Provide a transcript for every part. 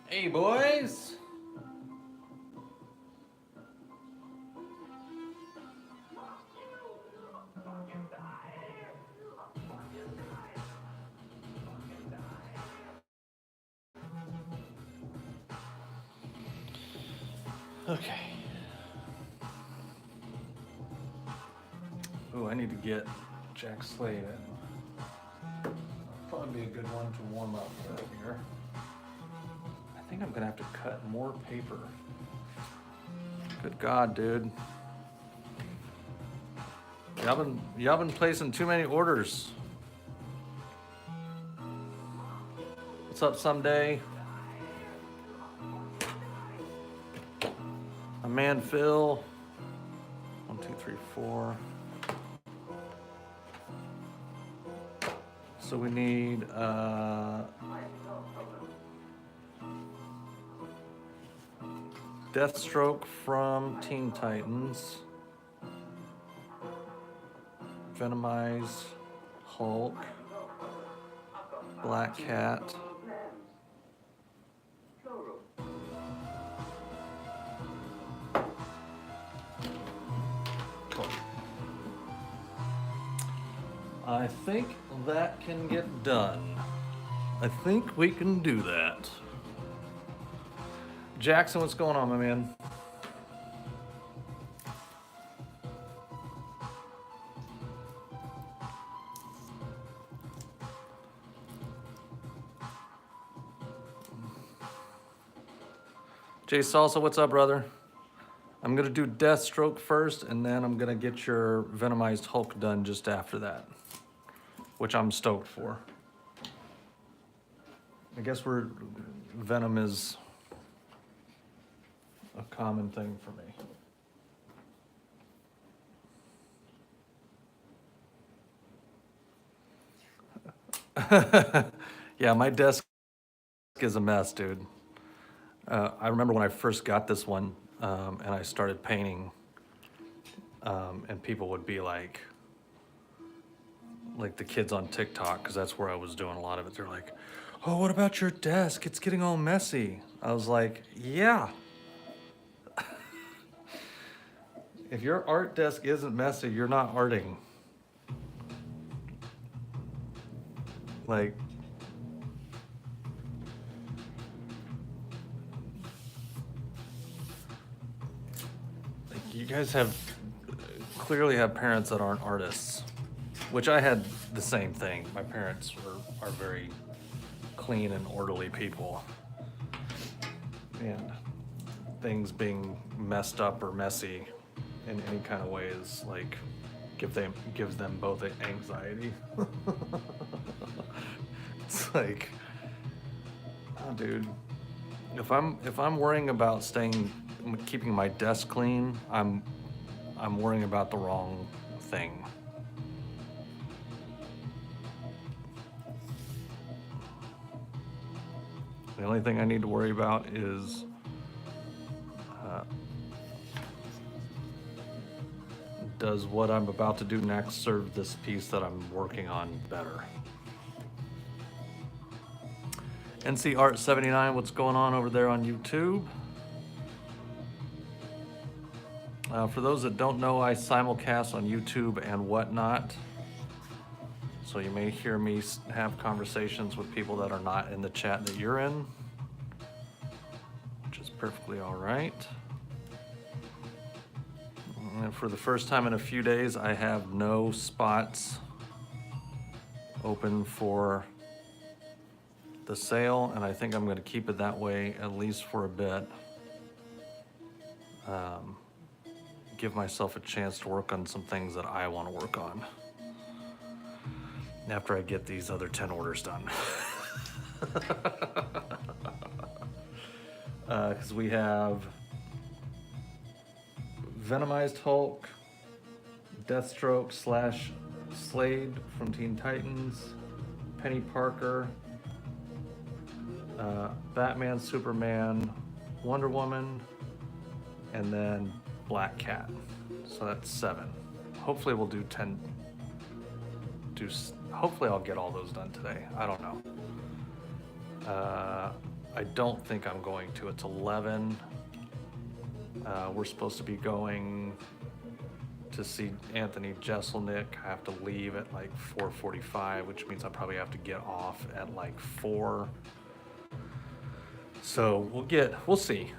Hey, boys. Okay. Oh, I need to get Jack Slade in. Probably be a good one to warm up with here. I think I'm gonna have to cut more paper. Good God, dude. Y'all been placing too many orders. What's up, Someday? My man Phil. 1, 2, 3, 4. So we need Deathstroke from Teen Titans, Venomize Hulk, Black Cat, I think that can get done. I think we can do that. Jackson, what's going on, my man? Jay Salsa, what's up, brother? I'm gonna do Deathstroke first, and then I'm gonna get your Venomized Hulk done just after that, which I'm stoked for. I guess Venom is a common thing for me. Yeah, my desk is a mess, dude. I remember when I first got this one and I started painting, and people would be like the kids on TikTok, because that's where I was doing a lot of it. They're like, "Oh, what about your desk? It's getting all messy." I was like, "Yeah." If your art desk isn't messy, you're not arting. Like, you guys clearly have parents that aren't artists, which I had the same thing. My parents are very clean and orderly people, and things being messed up or messy in any kind of way is like gives them both anxiety. It's like, oh, dude, if I'm worrying about keeping my desk clean, I'm worrying about the wrong thing. The only thing I need to worry about is does what I'm about to do next serve this piece that I'm working on better? NC Art 79, what's going on over there on YouTube? For those that don't know, I simulcast on YouTube and whatnot. So you may hear me have conversations with people that are not in the chat that you're in, which is perfectly all right. And for the first time in a few days, I have no spots open for the sale, and I think I'm going to keep it that way at least for a bit. Give myself a chance to work on some things that I want to work on after I get these other 10 orders done. Because we have Venomized Hulk, Deathstroke / Slade from Teen Titans, Penny Parker, Batman, Superman, Wonder Woman, and then Black Cat. So that's 7. Hopefully we'll do 10. Hopefully I'll get all those done today. I don't know. I don't think I'm going to. It's 11. We're supposed to be going to see Anthony Jeselnik. I have to leave at like 4:45, which means I probably have to get off at like 4. So we'll see.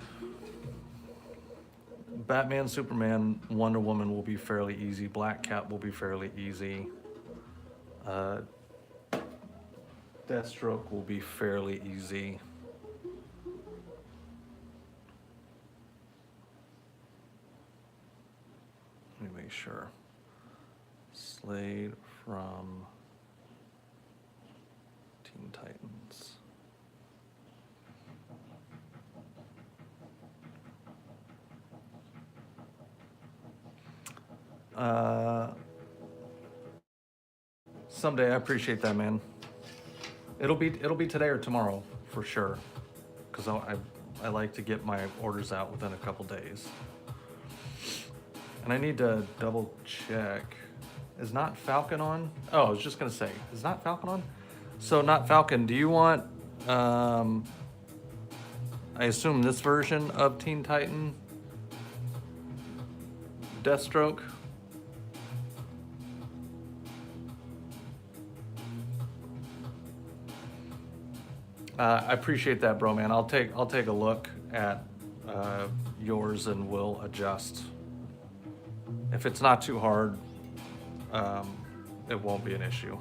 Batman, Superman, Wonder Woman will be fairly easy. Black Cat will be fairly easy. Deathstroke will be fairly easy. Let me make sure. Slade from Teen Titans. Someday. I appreciate that, man. It'll be today or tomorrow for sure, because I like to get my orders out within a couple days. And I need to double check. Is Not Falcon on? Oh, I was just gonna say, is Not Falcon on? So Not Falcon, do you want? I assume this version of Teen Titan Deathstroke. I appreciate that, bro, man. I'll take a look at yours and we'll adjust. If it's not too hard, it won't be an issue.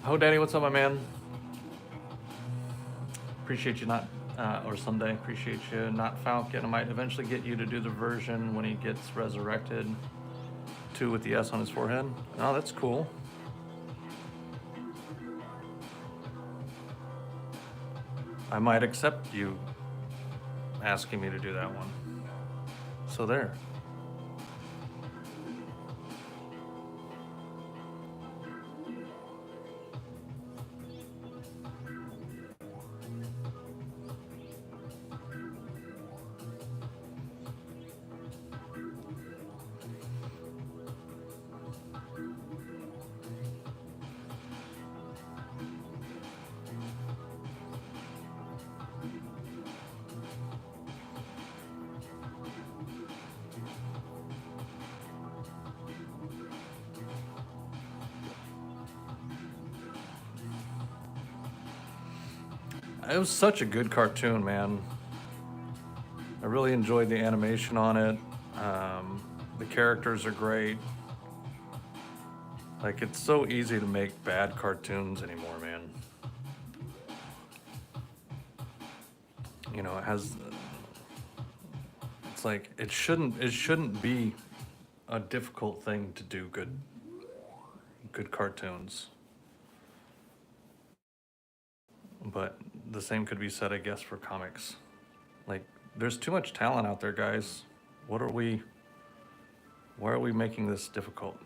Oh, Danny, what's up, my man? Appreciate you not, or someday, appreciate you not Falcon. I might eventually get you to do the version when he gets resurrected, too, with the S on his forehead. Oh, that's cool. I might accept you asking me to do that one. So there. It was such a good cartoon, man. I really enjoyed the animation on it. The characters are great. Like, it's so easy to make bad cartoons anymore, man. You know, it has... It's like, it shouldn't be a difficult thing to do good cartoons. But the same could be said, I guess, for comics. Like, There's too much talent out there, guys. Why are we making this difficult?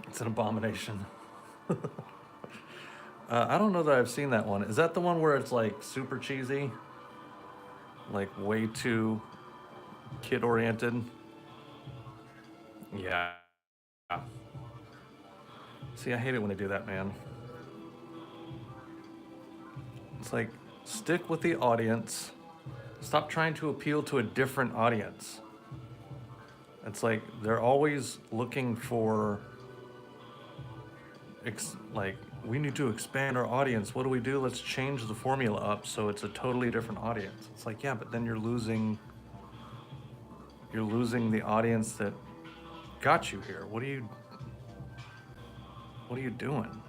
It's an abomination. I don't know that I've seen that one. Is that the one where it's like super cheesy? Like way too kid-oriented? Yeah. See, I hate it when they do that, man. It's like, stick with the audience. Stop trying to appeal to a different audience. It's like, they're always looking for, like, we need to expand our audience. What do we do? Let's change the formula up so it's a totally different audience. It's like, yeah, but then you're losing the audience that got you here. What are you doing?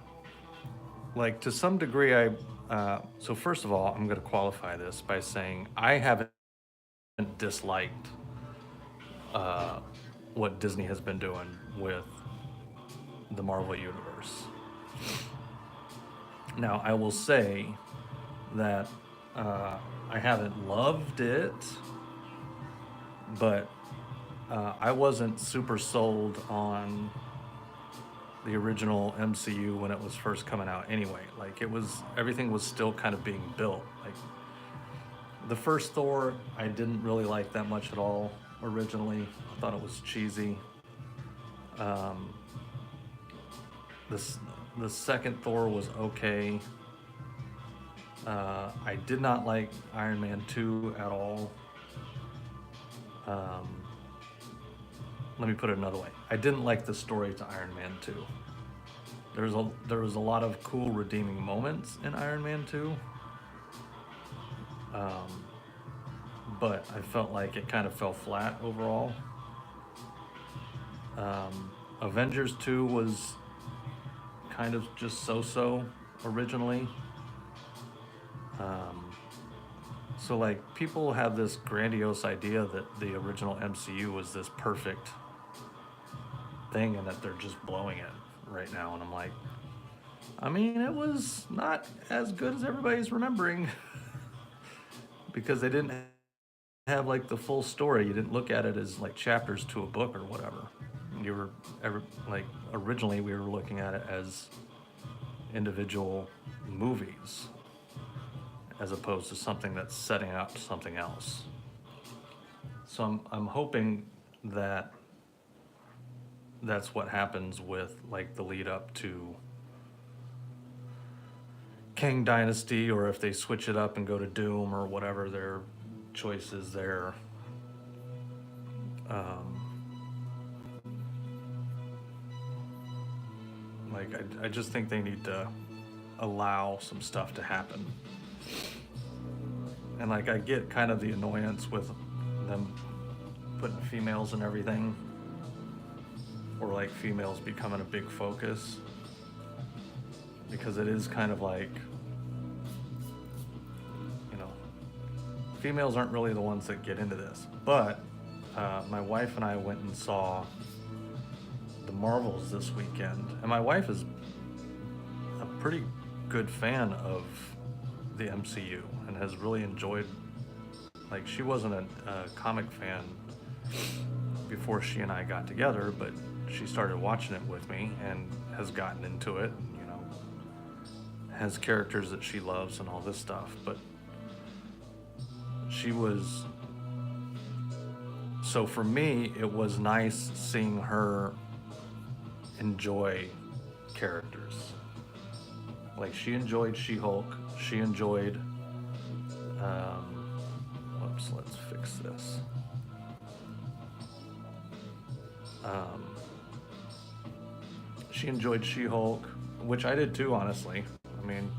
Like, to some degree, so first of all, I'm going to qualify this by saying I haven't disliked what Disney has been doing with the Marvel Universe. Now, I will say that I haven't loved it, but I wasn't super sold on the original MCU when it was first coming out anyway. Like, everything was still kind of being built. Like, the first Thor, I didn't really like that much at all originally. I thought it was cheesy. The second Thor was okay. I did not like Iron Man 2 at all. Let me put it another way. I didn't like the story to Iron Man 2. There was a lot of cool redeeming moments in Iron Man 2. But I felt like it kind of fell flat overall. Avengers 2 was kind of just so-so originally. So like, people have this grandiose idea that the original MCU was this perfect thing and that they're just blowing it right now. And I'm like, I mean, it was not as good as everybody's remembering because they didn't have like the full story. You didn't look at it as like chapters to a book or whatever. Originally we were looking at it as individual movies as opposed to something that's setting up something else. So I'm hoping that that's what happens with like the lead up to Kang Dynasty, or if they switch it up and go to Doom or whatever their choice is there. I just think they need to allow some stuff to happen. And like, I get kind of the annoyance with them putting females and everything, or like females becoming a big focus, because it is kind of like, you know, females aren't really the ones that get into this. But my wife and I went and saw the Marvels this weekend, and my wife is a pretty good fan of the MCU and has really enjoyed, like, she wasn't a comic fan before she and I got together, but she started watching it with me and has gotten into it, you know, has characters that she loves and all this stuff. But so for me, it was nice seeing her enjoy characters. Like, she enjoyed She-Hulk, she enjoyed, whoops, let's fix this. She enjoyed She-Hulk, which I did too, honestly. I mean,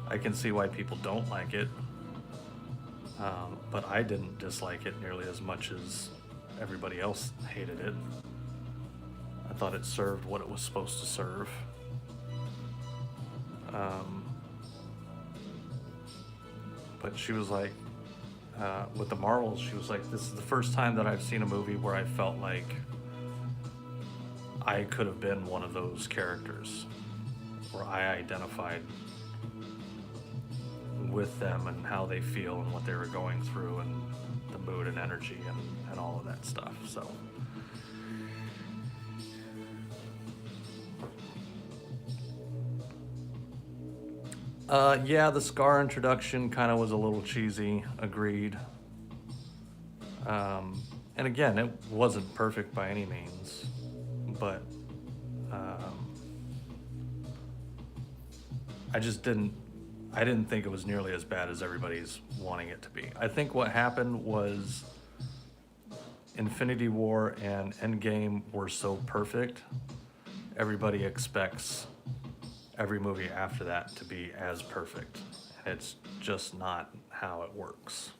I can see why people don't like it. But I didn't dislike it nearly as much as everybody else hated it. I thought it served what it was supposed to serve. But she was like, with the Marvels, she was like, this is the first time that I've seen a movie where I felt like I could have been one of those characters, where I identified with them and how they feel and what they were going through and the mood and energy and all of that stuff. So yeah, the Scar introduction kind of was a little cheesy, agreed. And again, it wasn't perfect by any means, but I didn't think it was nearly as bad as everybody's wanting it to be. I think what happened was Infinity War and Endgame were so perfect, everybody expects every movie after that to be as perfect. And it's just not how it works.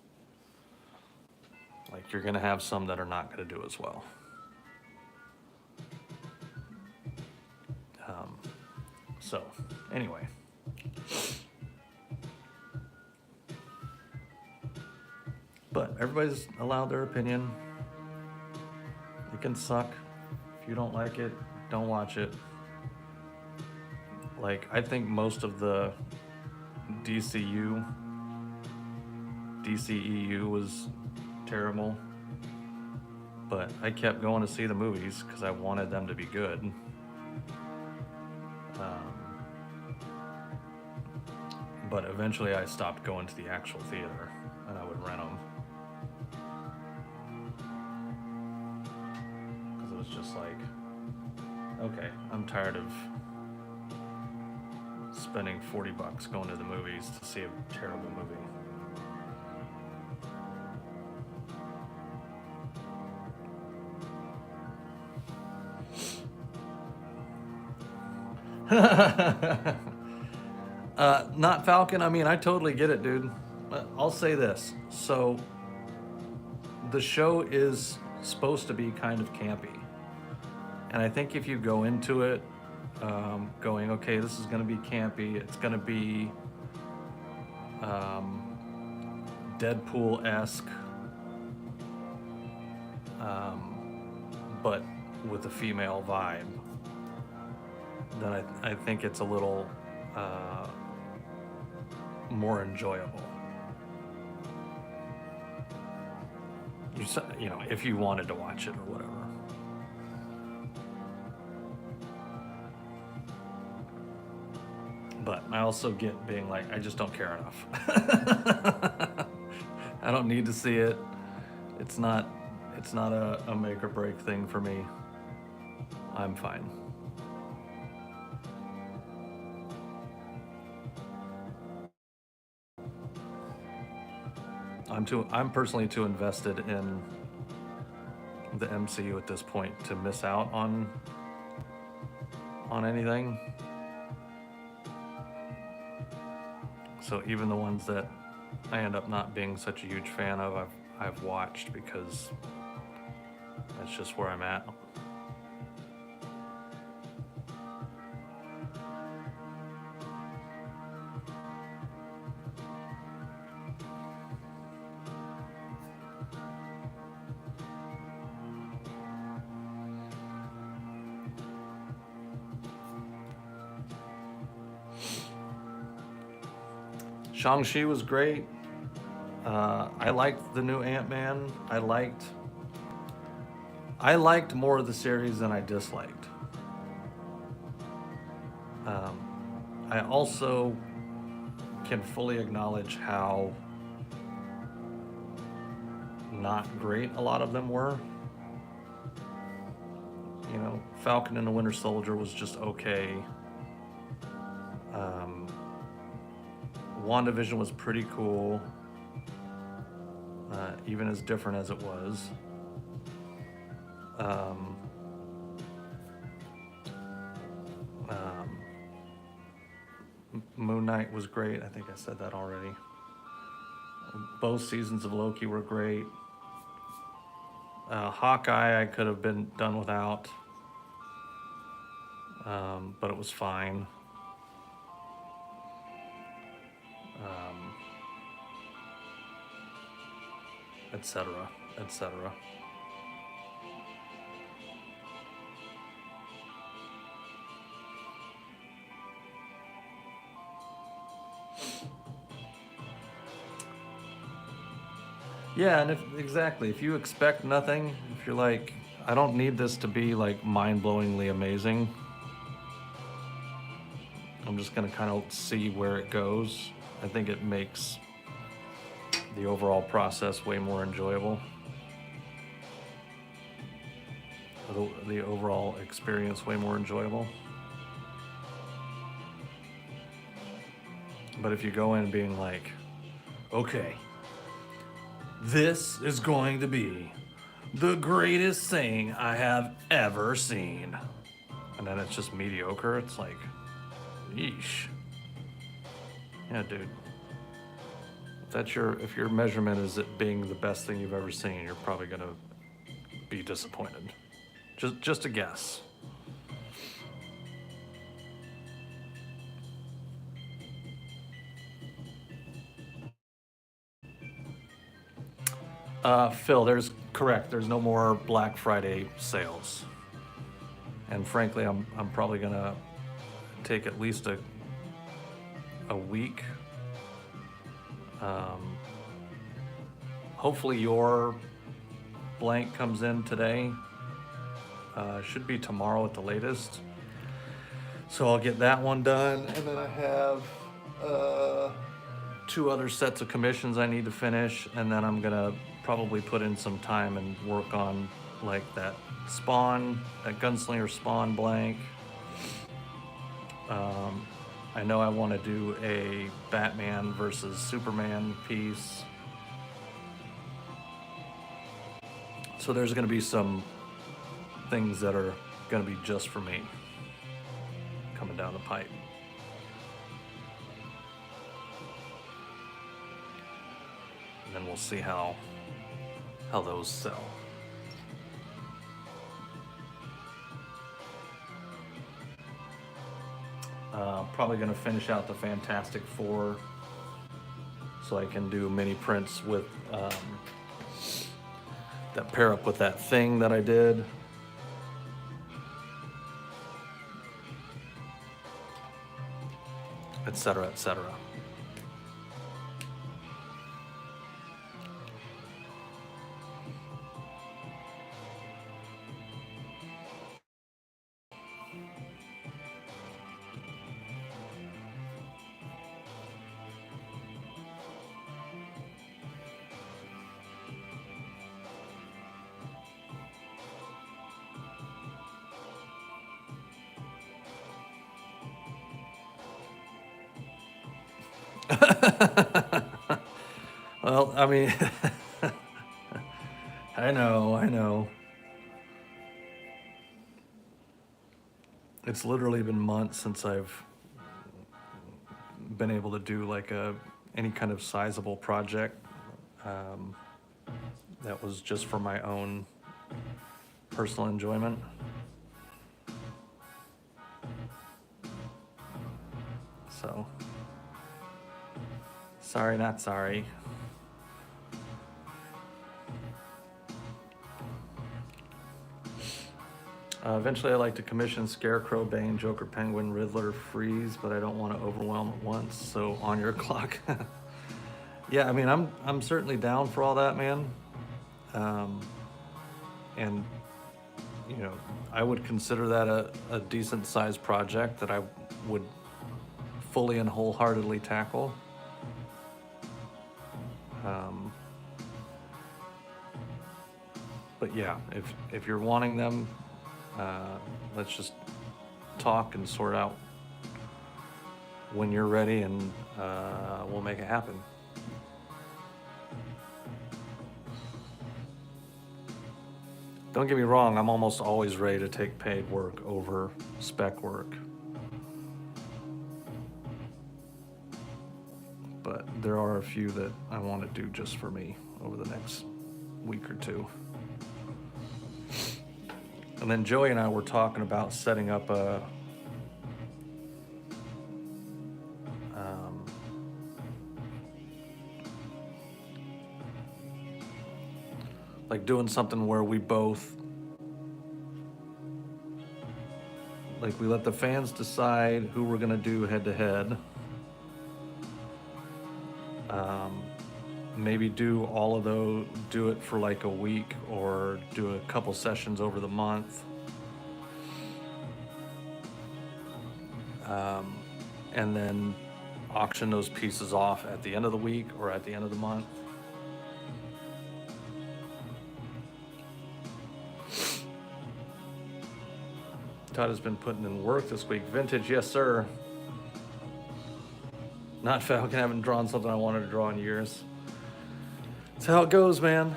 Like, you're gonna have some that are not gonna do as well. So, anyway. But everybody's allowed their opinion. It can suck. If you don't like it, don't watch it. Like, I think most of the DCEU was terrible. But I kept going to see the movies because I wanted them to be good. But eventually I stopped going to the actual theater and I would rent them. Because it was just like, okay, I'm tired of spending $40 going to the movies to see a terrible movie. Not Falcon. I mean, I totally get it, dude. I'll say this. So, the show is supposed to be kind of campy. And I think if you go into it going, okay, this is going to be campy. It's going to be Deadpool-esque, but with a female vibe, then I think it's a little more enjoyable. You know, if you wanted to watch it or whatever. But I also get being like, I just don't care enough. I don't need to see it. It's not a make or break thing for me. I'm fine. I'm personally too invested in the MCU at this point to miss out on anything. So even the ones that I end up not being such a huge fan of, I've watched because that's just where I'm at. Shang-Chi was great. I liked the new Ant-Man. I liked more of the series than I disliked. I also can fully acknowledge how not great a lot of them were. You know, Falcon and the Winter Soldier was just okay. WandaVision was pretty cool, even as different as it was. Moon Knight was great. I think I said that already. Both seasons of Loki were great. Hawkeye I could have been done without, but it was fine. Etc. Etc. Yeah, and exactly, if you expect nothing, if you're like, I don't need this to be like mind-blowingly amazing, I'm just gonna kind of see where it goes. I think it makes the overall process way more enjoyable. The overall experience way more enjoyable. But if you go in being like, okay, this is going to be the greatest thing I have ever seen, and then it's just mediocre, it's like, yeesh. Yeah, dude. If your measurement is it being the best thing you've ever seen, you're probably gonna be disappointed. Just a guess. Phil, there's no more Black Friday sales. And frankly, I'm probably gonna take at least a week. Hopefully your blank comes in today. Should be tomorrow at the latest. So I'll get that one done, and then I have 2 other sets of commissions I need to finish, and then I'm gonna probably put in some time and work on like that Gunslinger Spawn blank. I know I want to do a Batman versus Superman piece. So there's going to be some things that are going to be just for me coming down the pipe. And then we'll see how those sell. Probably going to finish out the Fantastic Four so I can do mini prints with that pair up with that thing that I did. Etc. etc. Well, I mean, I know. It's literally been months since I've been able to do like any kind of sizable project that was just for my own personal enjoyment. So, sorry, not sorry. Eventually I'd like to commission Scarecrow, Bane, Joker, Penguin, Riddler, Freeze, but I don't want to overwhelm at once, so on your clock. Yeah, I mean, I'm certainly down for all that, man. And, you know, I would consider that a decent sized project that I would fully and wholeheartedly tackle. But yeah, if you're wanting them, let's just talk and sort out when you're ready, and we'll make it happen. Don't get me wrong, I'm almost always ready to take paid work over spec work. but there are a few that I want to do just for me over the next week or two. And then Joey and I were talking about setting up a like doing something where we both, like, we let the fans decide who we're gonna do head to head. Maybe do all of those, do it for like a week or do a couple sessions over the month. And then auction those pieces off at the end of the week or at the end of the month. Todd has been putting in work this week. Vintage, yes sir. Not Falcon, haven't drawn something I wanted to draw in years. That's how it goes, man.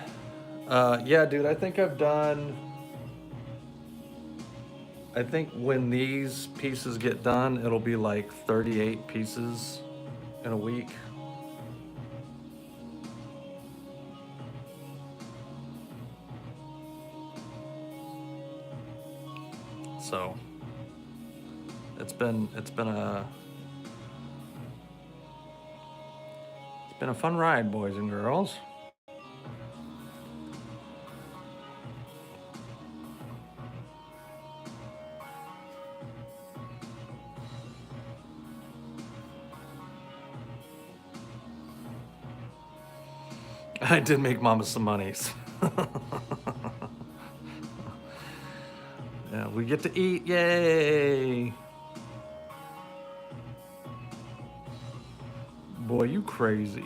Yeah, dude, I think I've done, I think when these pieces get done, it'll be like 38 pieces in a week. So it's been a fun ride, boys and girls. I did make Mama some monies. Yeah, we get to eat, yay! Boy, you crazy.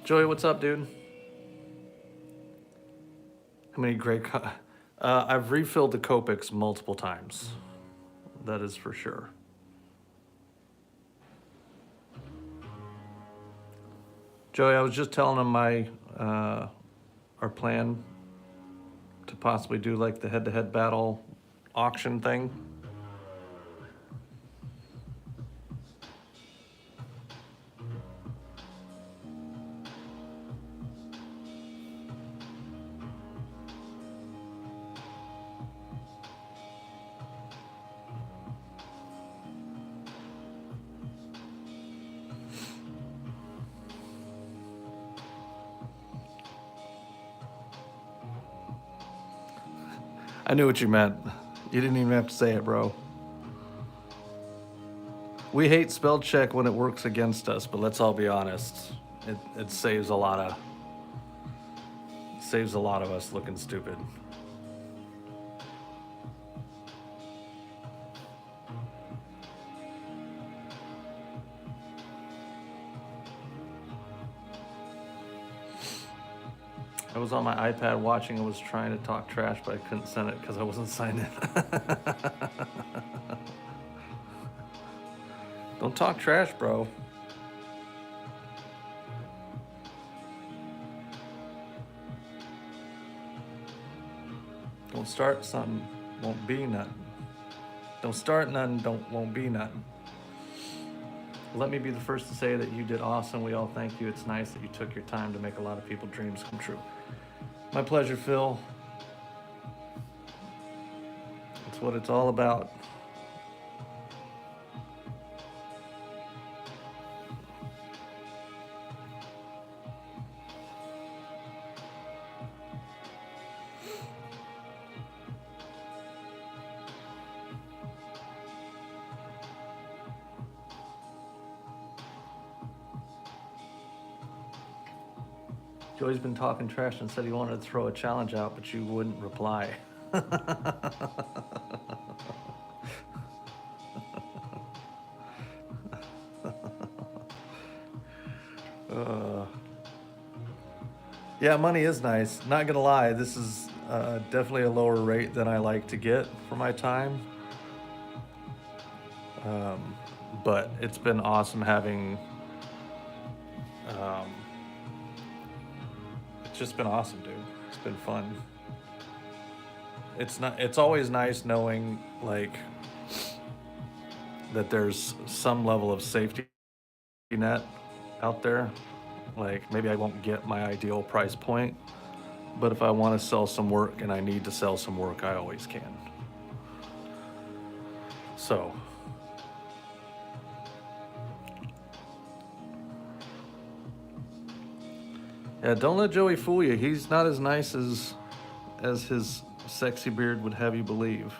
Joey, what's up, dude? How many great... I've refilled the Copics multiple times. That is for sure. Joey, I was just telling him my our plan to possibly do like the head-to-head battle auction thing. I knew what you meant. You didn't even have to say it, bro. We hate spell check when it works against us, but let's all be honest. It saves a lot of us looking stupid. I was on my iPad watching and was trying to talk trash, but I couldn't send it because I wasn't signed in. Don't talk trash, bro. Don't start something, won't be nothing. Don't start nothing, won't be nothing. Let me be the first to say that you did awesome. We all thank you. It's nice that you took your time to make a lot of people's dreams come true. My pleasure, Phil. That's what it's all about. Joey's been talking trash and said he wanted to throw a challenge out, but you wouldn't reply. Yeah, money is nice. Not gonna lie, this is definitely a lower rate than I like to get for my time. But it's been awesome having, it's just been awesome, dude. It's been fun. It's always nice knowing like that there's some level of safety net out there. Like maybe I won't get my ideal price point, but if I want to sell some work and I need to sell some work, I always can. So yeah, don't let Joey fool you. He's not as nice as his sexy beard would have you believe.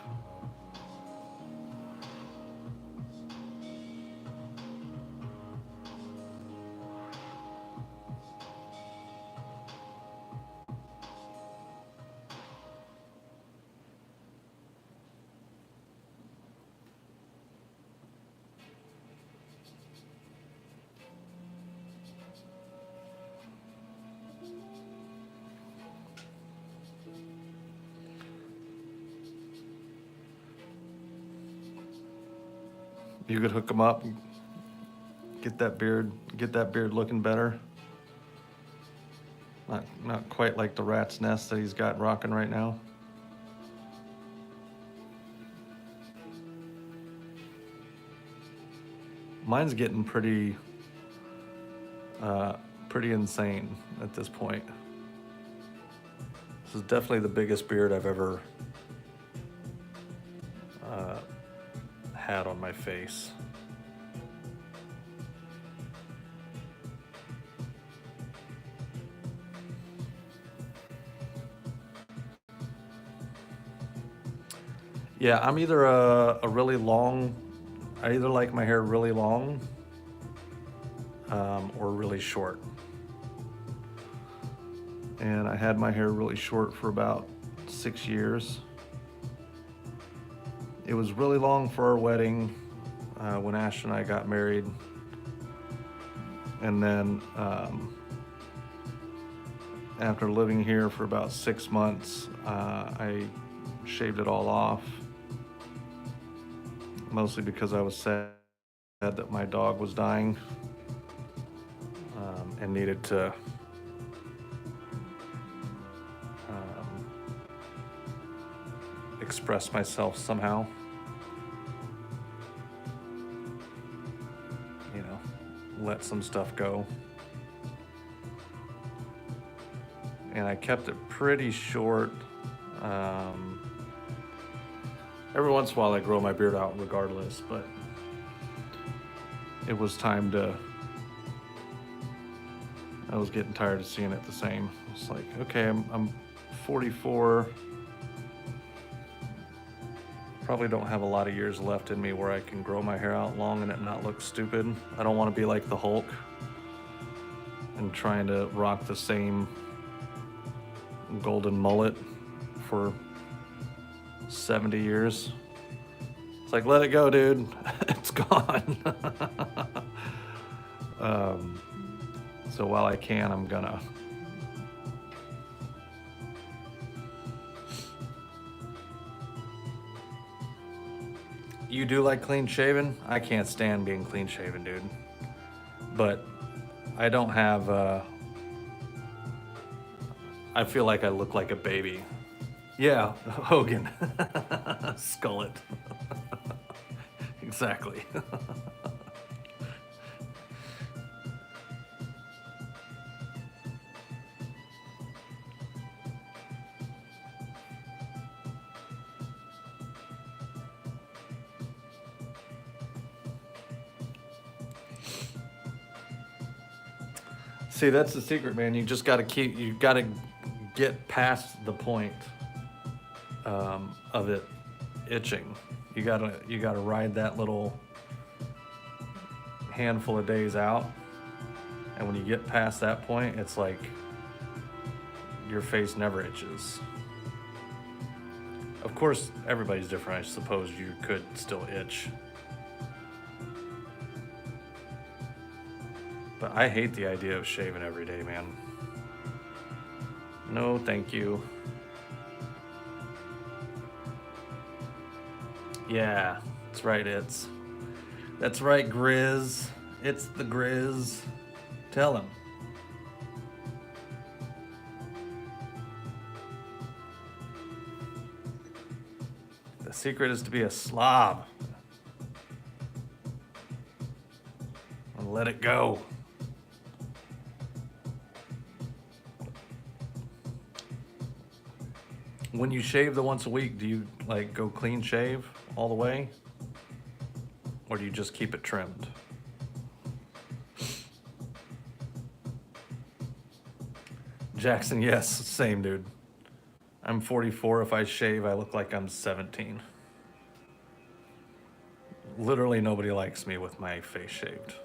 You could hook him up, get that beard looking better. Not quite like the rat's nest that he's got rocking right now. Mine's getting pretty insane at this point. This is definitely the biggest beard I've ever had on my face. Yeah, I'm either a really long, I either like my hair really long or really short. And I had my hair really short for about 6 years. It was really long for our wedding when Ash and I got married. And then after living here for about 6 months, I shaved it all off. Mostly because I was sad that my dog was dying and needed to express myself somehow. You know, let some stuff go. And I kept it pretty short. Every once in a while I grow my beard out regardless, but it was time to, I was getting tired of seeing it the same. It's like, okay, I'm 44. Probably don't have a lot of years left in me where I can grow my hair out long and it not look stupid. I don't want to be like the Hulk and trying to rock the same golden mullet for 70 years. It's like, let it go, dude. It's gone. So while I can, I'm gonna. You do like clean shaven? I can't stand being clean shaven, dude. But I don't have, I feel like I look like a baby. Yeah, Hogan. Skull it. Exactly. See, that's the secret, man. You just gotta get past the point of it itching. You gotta ride that little handful of days out, and when you get past that point, it's like your face never itches. Of course, everybody's different. I suppose you could still itch, but I hate the idea of shaving every day, man. No, thank you. Yeah, that's right, it's. That's right, Grizz. It's the Grizz. Tell him. The secret is to be a slob. And let it go. When you shave the once a week, do you like go clean shave all the way? Or do you just keep it trimmed? Jackson, yes, same dude. I'm 44. If I shave, I look like I'm 17. Literally nobody likes me with my face shaved.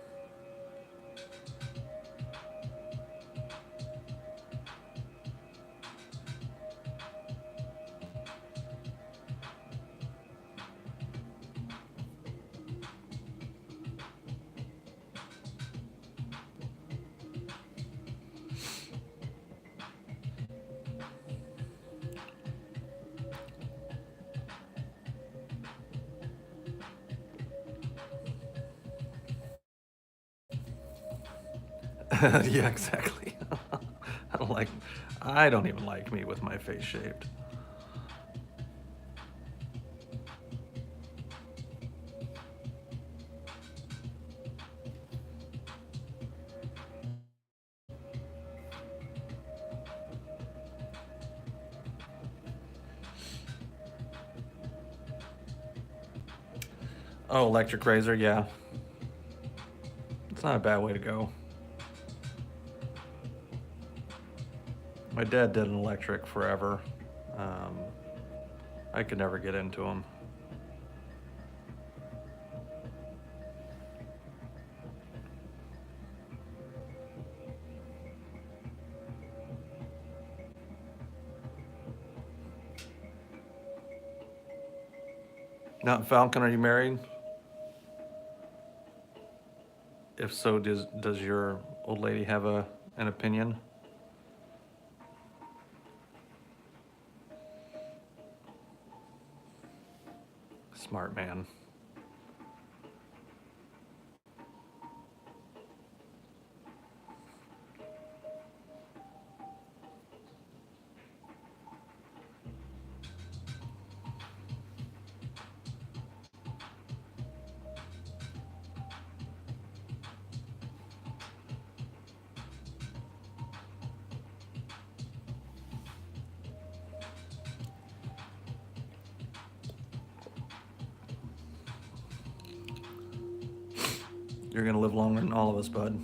Yeah, exactly. I don't even like me with my face shaved. Oh, electric razor, yeah. It's not a bad way to go. My dad did an electric forever. I could never get into them. Now, Falcon, are you married? If so, does your old lady have an opinion? Smart man. You're gonna live longer than all of us, bud.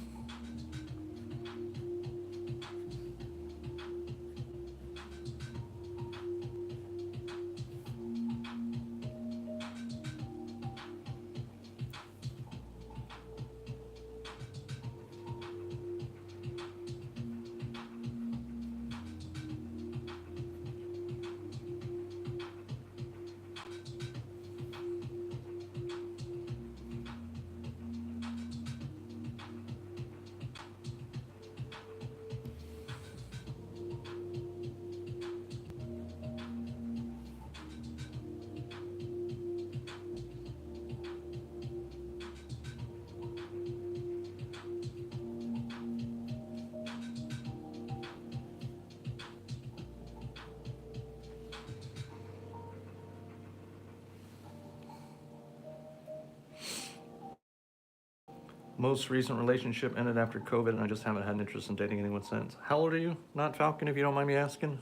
Most recent relationship ended after COVID, and I just haven't had an interest in dating anyone since. How old are you? Not Falcon, if you don't mind me asking.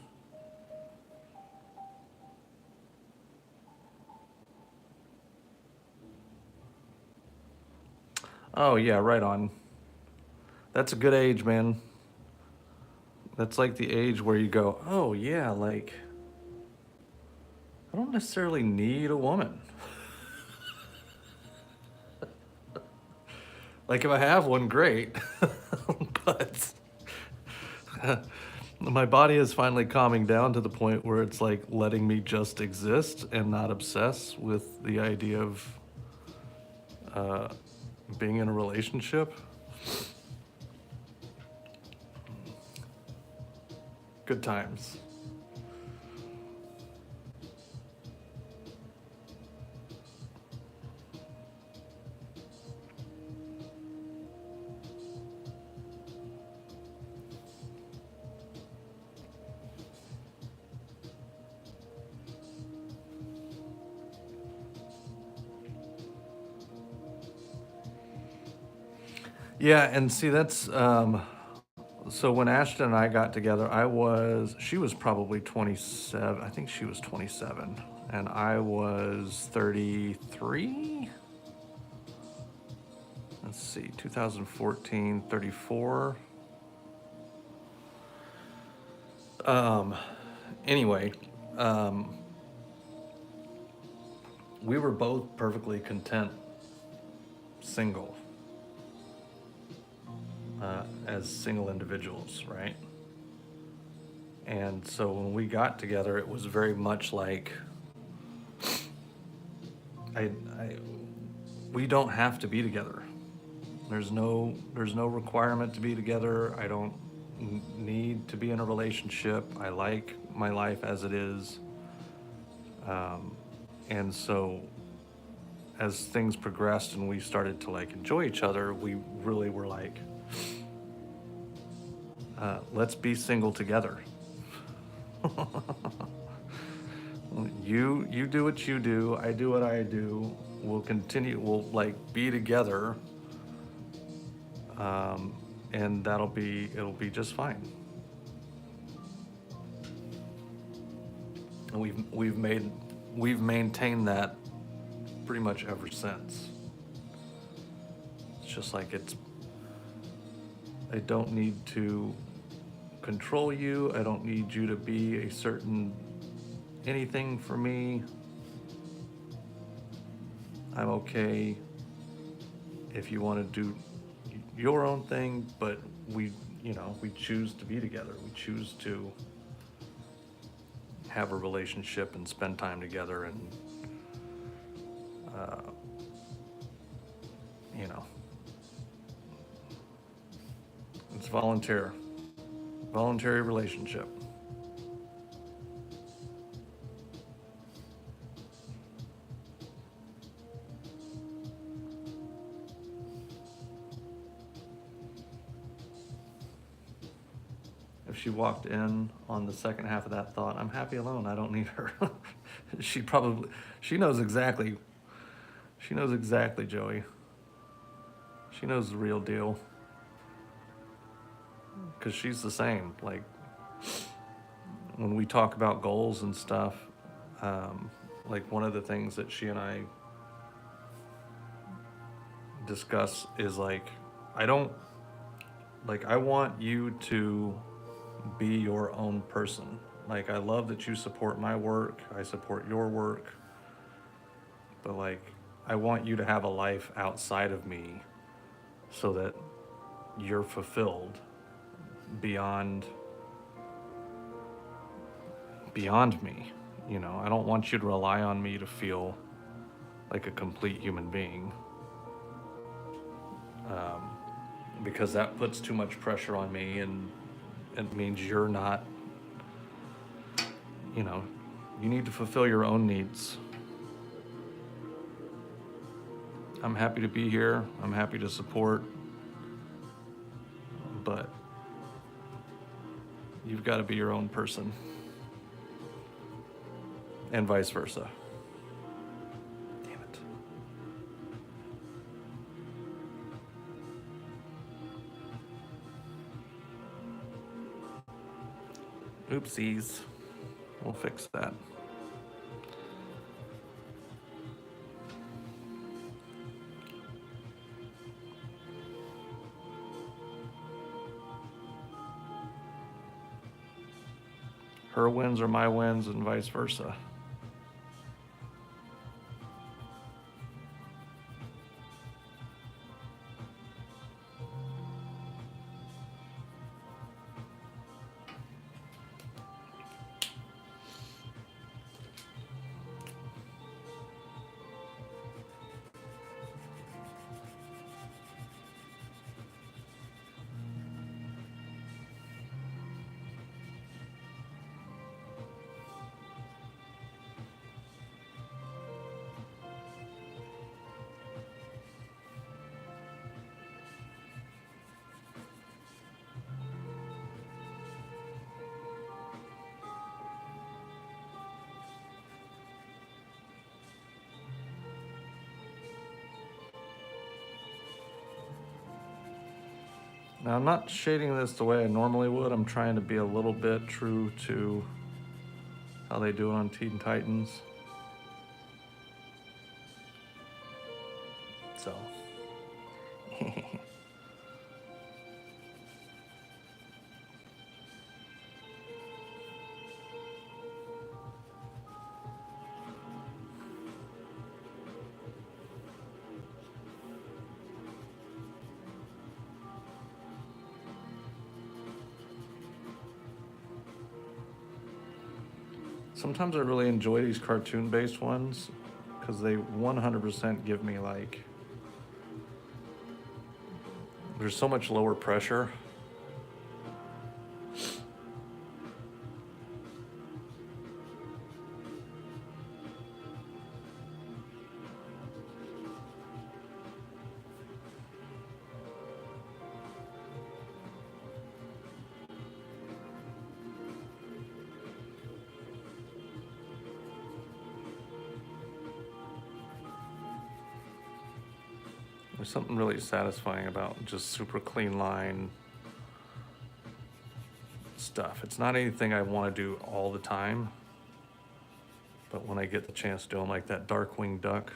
Oh, yeah, right on. That's a good age, man. That's like the age where you go, oh, yeah, like, I don't necessarily need a woman. Like, if I have one, great. But my body is finally calming down to the point where it's like letting me just exist and not obsess with the idea of being in a relationship. Good times. Yeah, and see, that's so when Ashton and I got together, she was probably 27. I think she was 27, and I was 33. Let's see, 2014, 34. Anyway, we were both perfectly content single, as single individuals, right? And so when we got together, it was very much like I we don't have to be together. There's no requirement to be together. I don't need to be in a relationship. I like my life as it is. And so as things progressed and we started to like enjoy each other, we really were like, let's be single together. You do what you do, I do what I do. We'll continue, we'll like be together, and it'll be just fine. And we've maintained that pretty much ever since. It's just like I don't need to control you. I don't need you to be a certain anything for me. I'm okay if you want to do your own thing, but we choose to be together. We choose to have a relationship and spend time together, and it's voluntary relationship. If she walked in on the second half of that thought, I'm happy alone, I don't need her. She knows exactly, Joey. She knows the real deal. Because she's the same. Like, when we talk about goals and stuff, like one of the things that she and I discuss is like, I want you to be your own person. Like, I love that you support my work, I support your work, but like, I want you to have a life outside of me so that you're fulfilled beyond me. I don't want you to rely on me to feel like a complete human being, because that puts too much pressure on me, and it means you're not, you need to fulfill your own needs. I'm happy to be here, I'm happy to support, but you've got to be your own person, and vice versa. Damn it. Oopsies. We'll fix that. Her wins are my wins, and vice versa. Now I'm not shading this the way I normally would. I'm trying to be a little bit true to how they do it on Teen Titans. So. Sometimes I really enjoy these cartoon-based ones because they 100% give me like, there's so much lower pressure. There's something really satisfying about just super clean line stuff. It's not anything I want to do all the time, but when I get the chance to do them, like that Darkwing Duck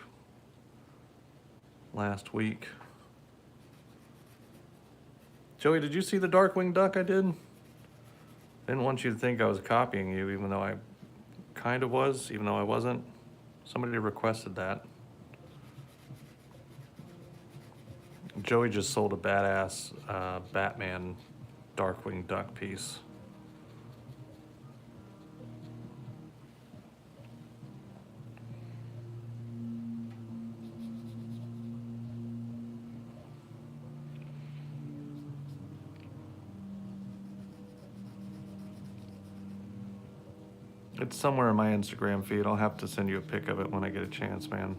last week. Joey, did you see the Darkwing Duck I did? Didn't want you to think I was copying you, even though I kind of was, even though I wasn't. Somebody requested that. Joey just sold a badass Batman Darkwing Duck piece. It's somewhere in my Instagram feed. I'll have to send you a pic of it when I get a chance, man.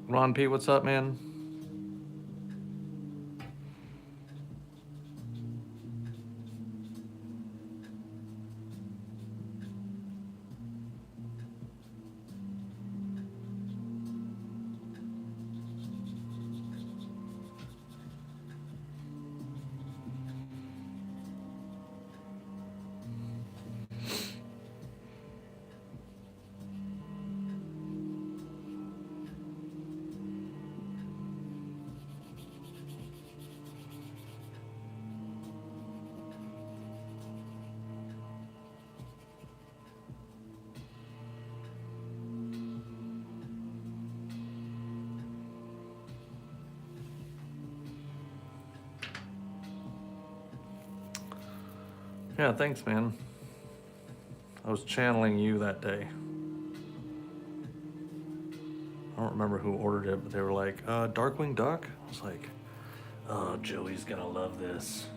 Ron P, what's up, man? Yeah, thanks, man. I was channeling you that day. I don't remember who ordered it, but they were like, Darkwing Duck? I was like, oh, Joey's gonna love this.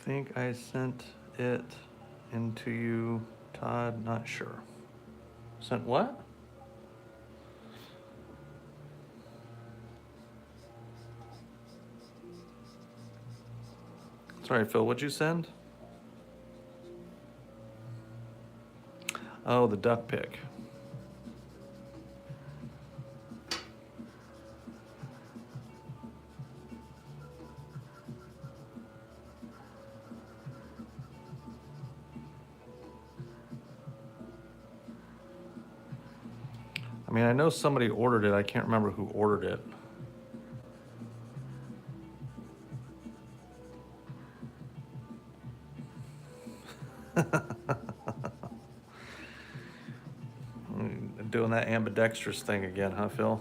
think I sent it into you, Todd, not sure. Sent what? Sorry, Phil, what'd you send? Oh, the duck pic. I mean, I know somebody ordered it. I can't remember who ordered it. Doing that ambidextrous thing again, huh, Phil?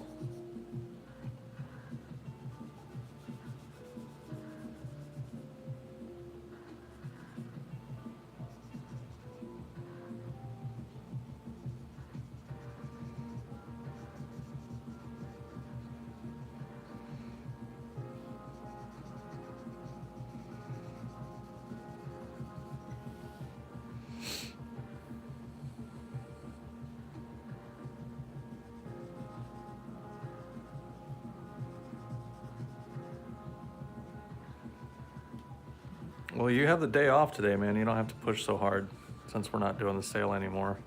Well, you have the day off today, man. You don't have to push so hard since we're not doing the sale anymore.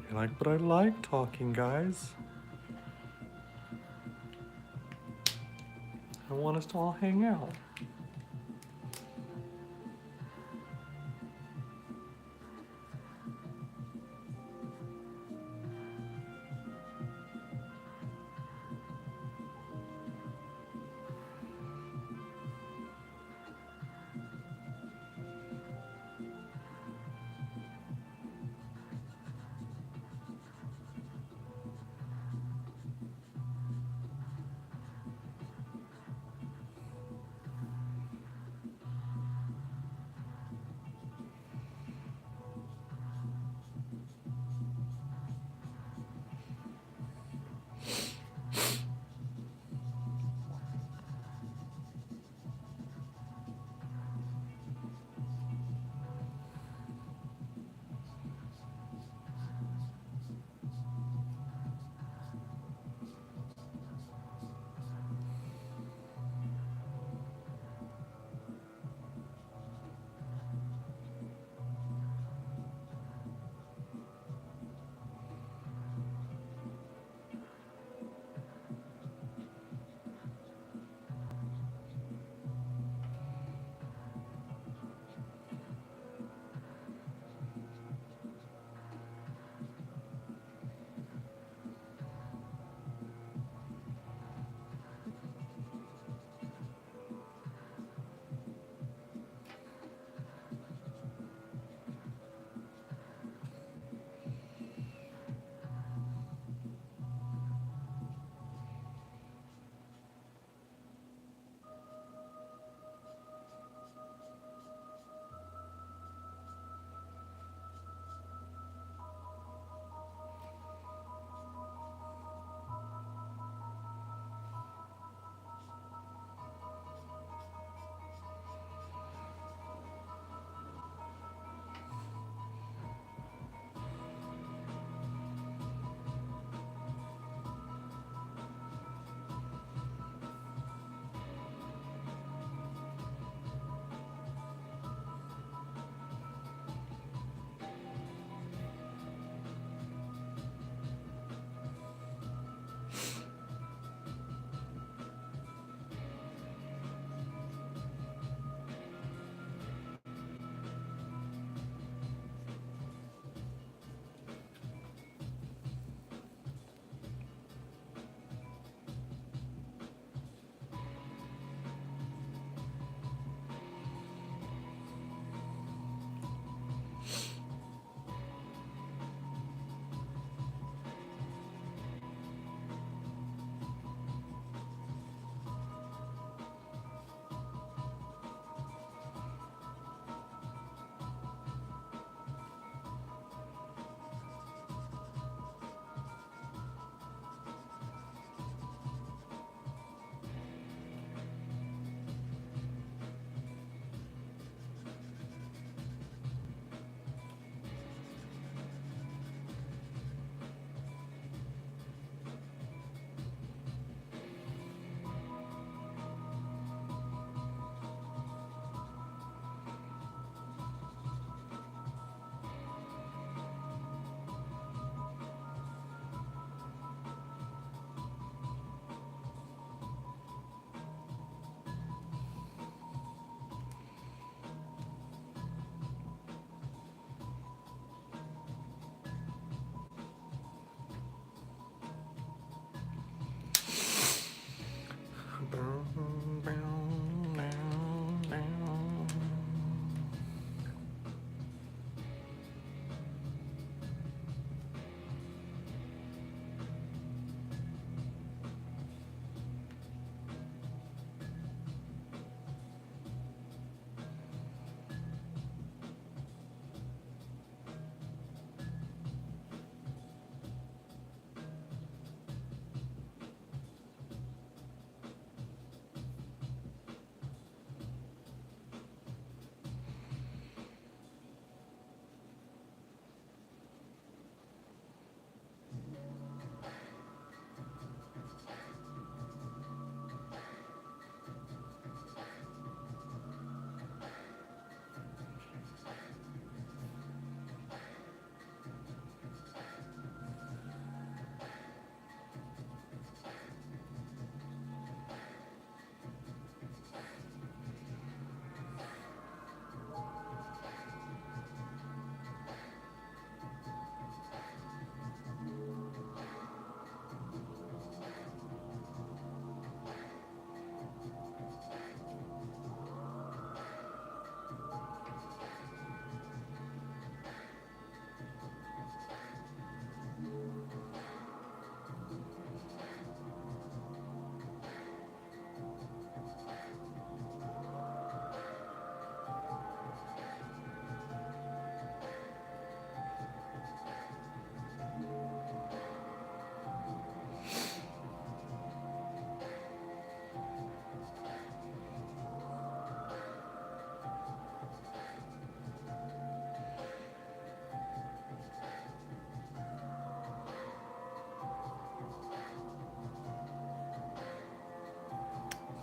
You're like, but I like talking, guys. I want us to all hang out.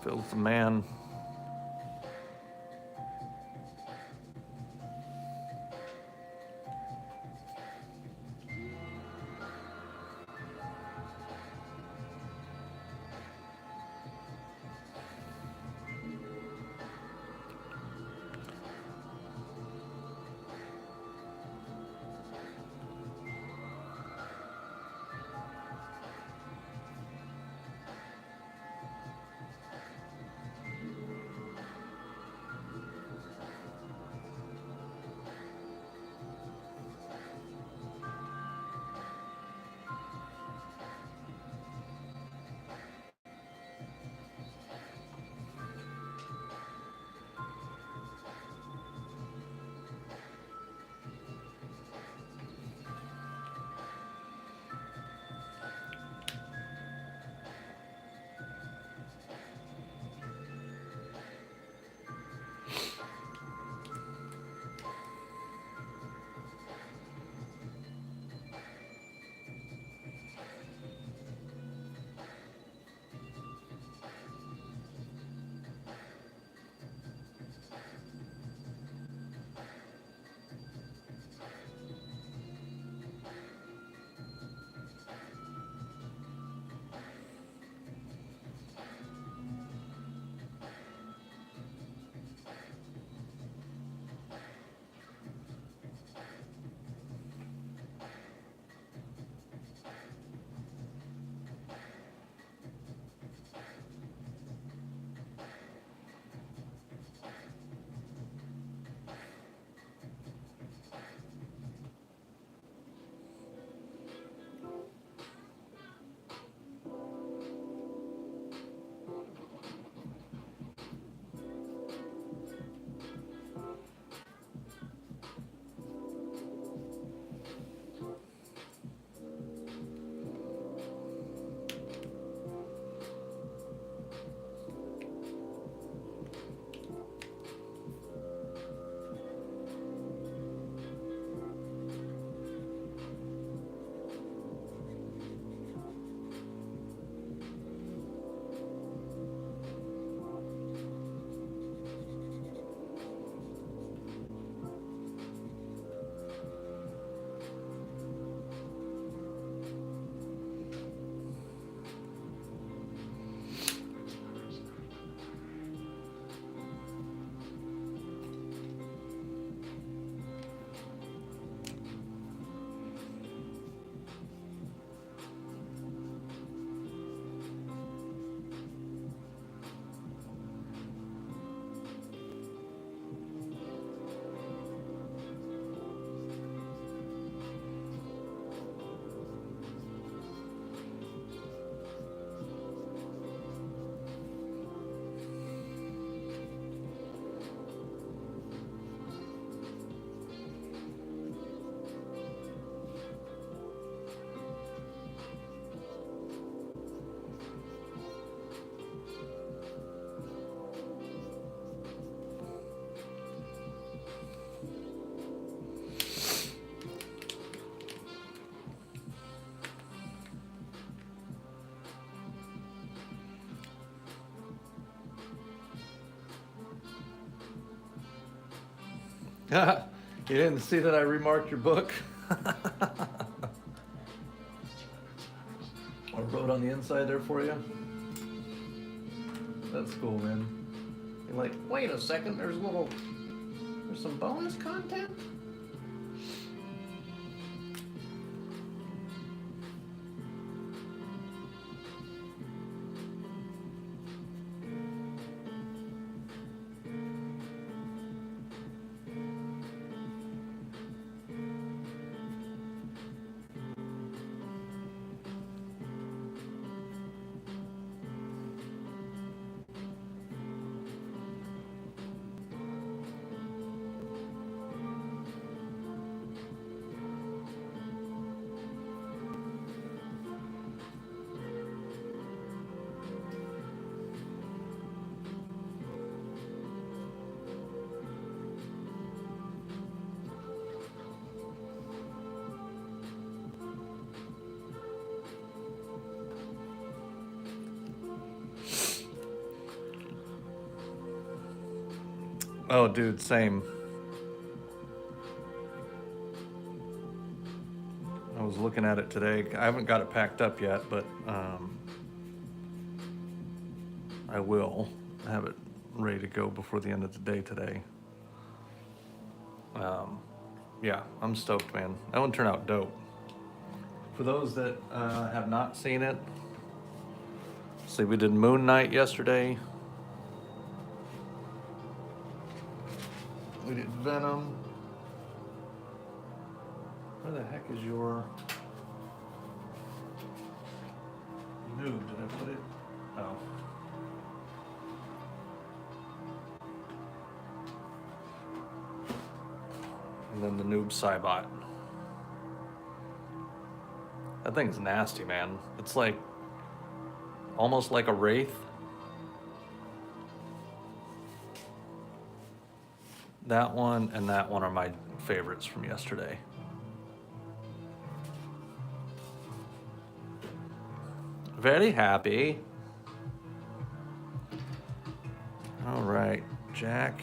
Fills the man. You didn't see that I remarked your book? I wrote on the inside there for you. That's cool, man. You're like, wait a second, there's some bonus content? Oh, dude, same. I was looking at it today. I haven't got it packed up yet, but I will have it ready to go before the end of the day today. Yeah, I'm stoked, man. That one turned out dope. For those that have not seen it, see, we did Moon Knight yesterday. We did Venom. Where the heck is your noob? Did I put it? Oh. And then the noob Cybot. That thing's nasty, man. It's like almost like a wraith. That one and that one are my favorites from yesterday. Very happy. All right, Jack.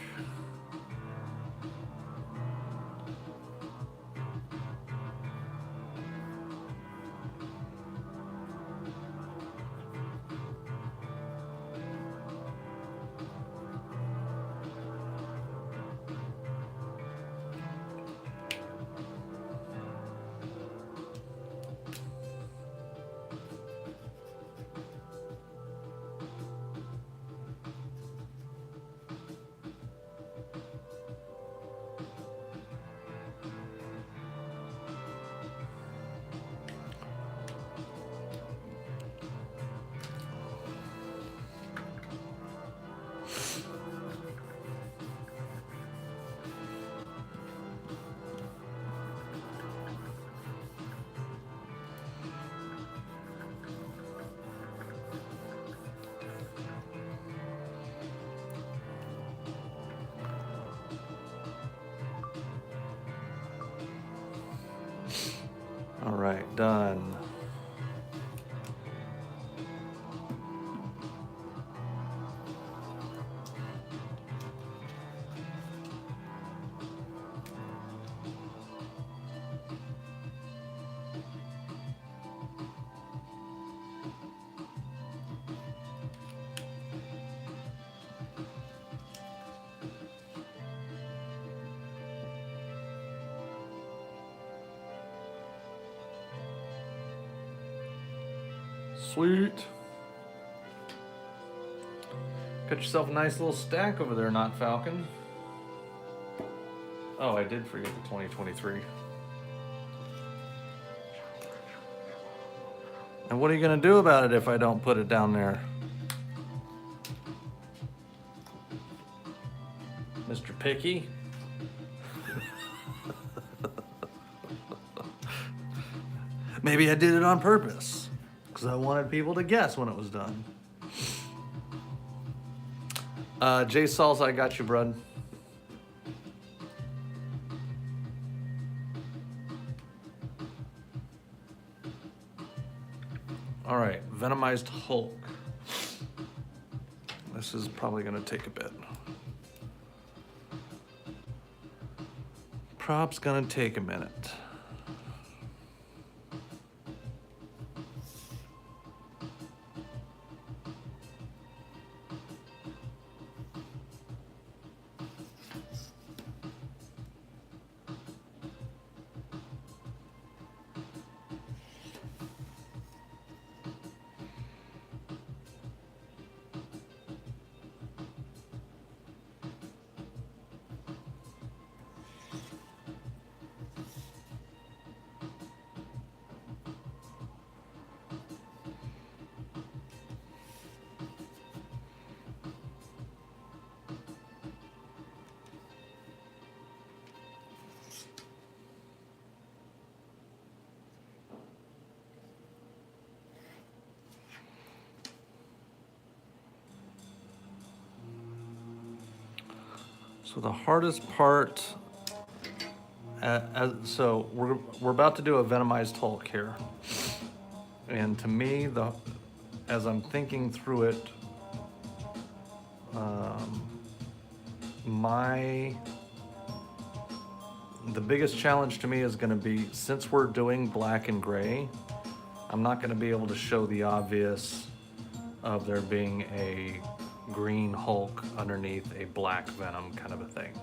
All right, done. Sweet. Got yourself a nice little stack over there, Not Falcon. Oh, I did forget the 2023. And what are you gonna do about it if I don't put it down there? Mr. Picky? Maybe I did it on purpose. Because I wanted people to guess when it was done. Jay Sauls, I got you, bud. All right, Venomized Hulk. This is probably gonna take a bit. Prop's gonna take a minute. So the hardest part, so we're about to do a Venomized Hulk here, and to me, as I'm thinking through it, the biggest challenge to me is going to be, since we're doing black and gray, I'm not going to be able to show the obvious of there being a green Hulk underneath a black Venom kind of a thing.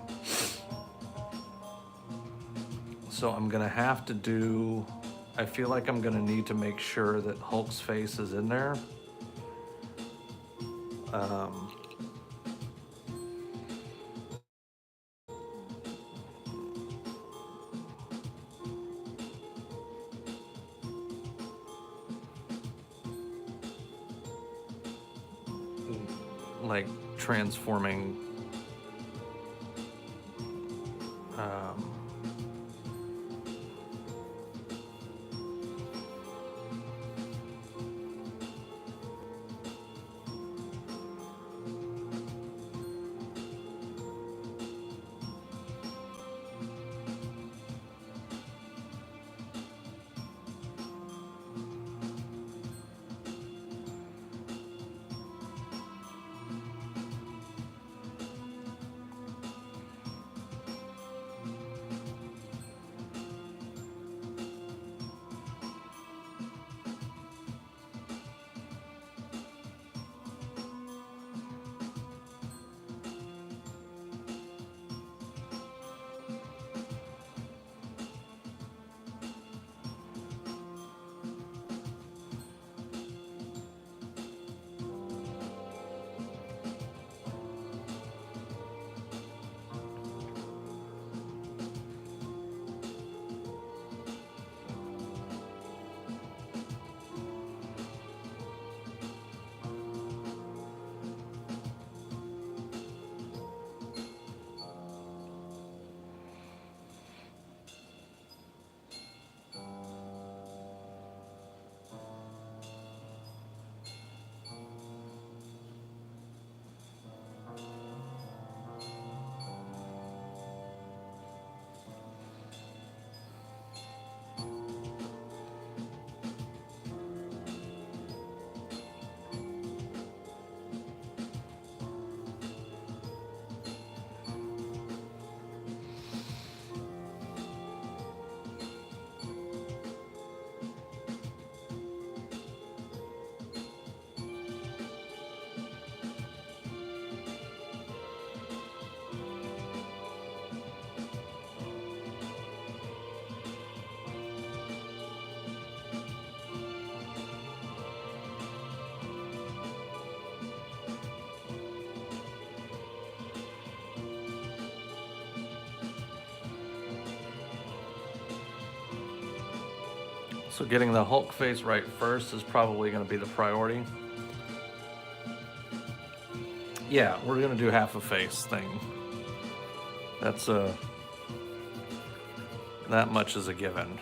So I'm going to have to do, I feel like I'm going to need to make sure that Hulk's face is in there. Like transforming So getting the Hulk face right first is probably going to be the priority. Yeah, we're going to do half a face thing. That's that much is a given.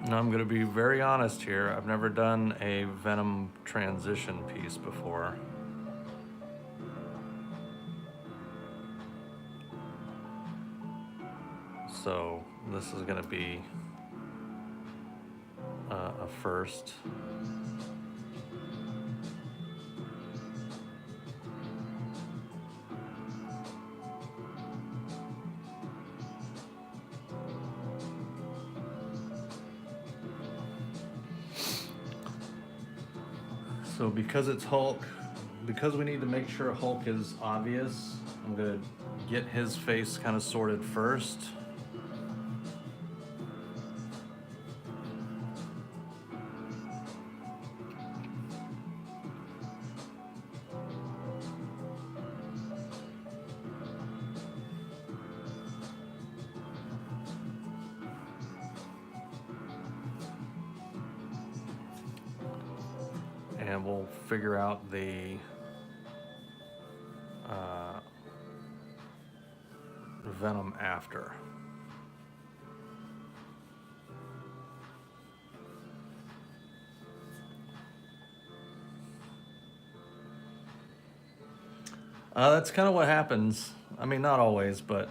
Now I'm gonna be very honest here. I've never done a Venom transition piece before. So this is gonna be a first. So because it's Hulk, because we need to make sure Hulk is obvious, I'm gonna get his face kind of sorted first. And we'll figure out the Venom after. That's kind of what happens. I mean, not always, but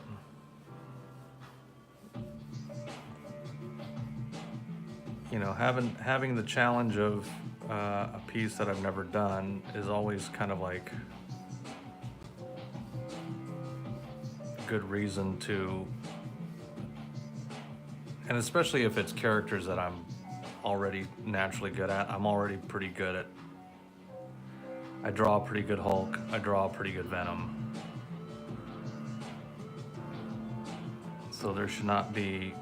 you know, having the challenge of a piece that I've never done is always kind of like good reason to, and especially if it's characters that I'm already naturally good at. I'm already pretty good at, I draw a pretty good Hulk, I draw a pretty good Venom. So there should not be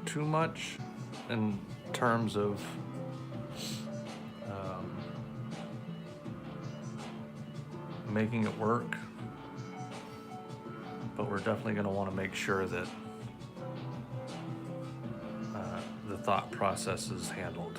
too much in terms of making it work, but we're definitely going to want to make sure that the thought process is handled.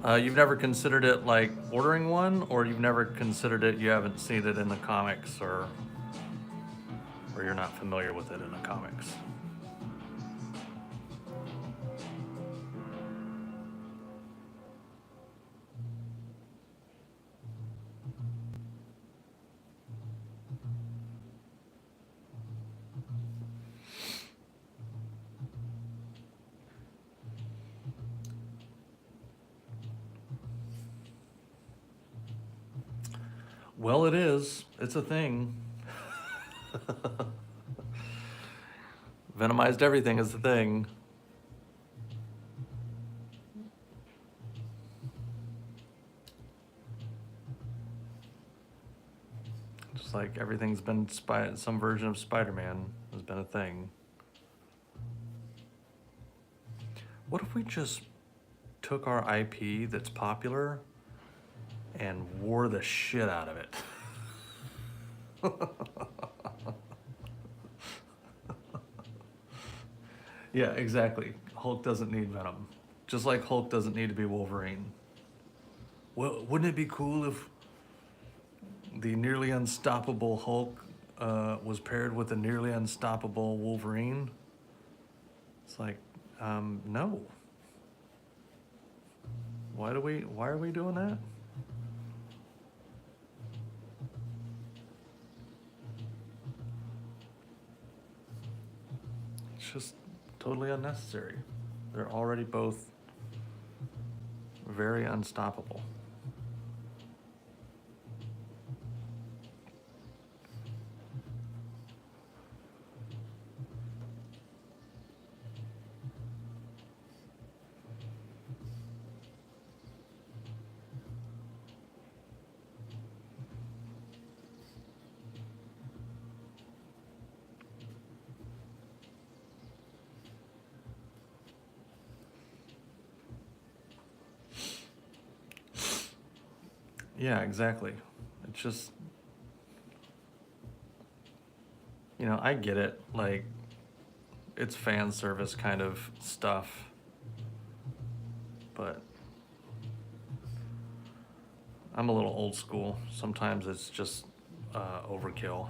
You've never considered it like ordering one, or you've never considered it, you haven't seen it in the comics, or you're not familiar with it in the comics? Well, it is. It's a thing. Venomized everything is the thing. Just like everything's been some version of Spider-Man has been a thing. What if we just took our IP that's popular and wore the shit out of it? Yeah, exactly. Hulk doesn't need Venom. Just like Hulk doesn't need to be Wolverine. Well, wouldn't it be cool if the nearly unstoppable Hulk was paired with a nearly unstoppable Wolverine? It's like, no. Why are we doing that? It's just totally unnecessary. They're already both very unstoppable. Yeah, exactly. It's just, you know, I get it. Like, it's fan service kind of stuff, but I'm a little old school. Sometimes it's just overkill.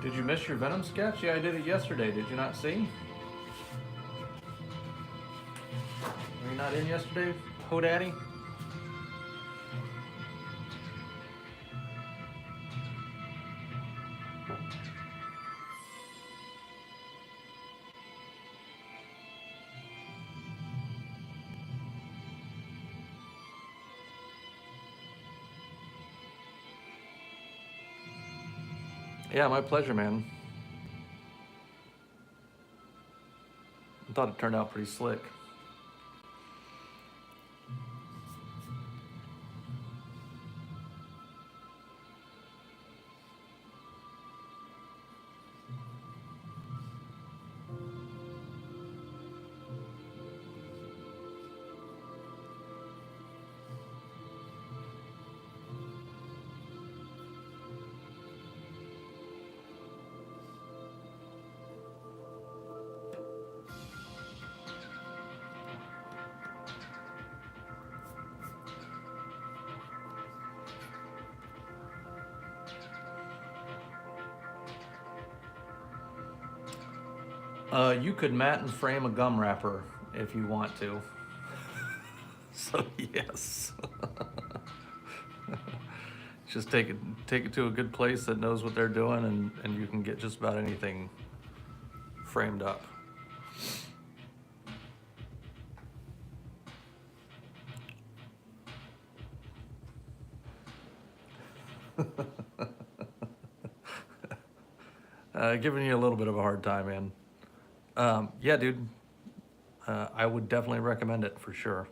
Did you miss your Venom sketch? Yeah, I did it yesterday. Did you not see? Were you not in yesterday, Ho Daddy? Yeah, my pleasure, man. I thought it turned out pretty slick. You could mat and frame a gum wrapper if you want to. So yes. Just take it to a good place that knows what they're doing, and you can get just about anything framed up. Giving you a little bit of a hard time, man. Yeah, dude. I would definitely recommend it for sure.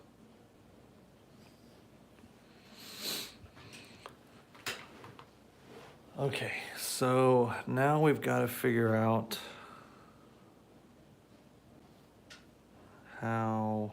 Okay, so now we've got to figure out how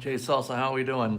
Jay Salsa, how are we doing?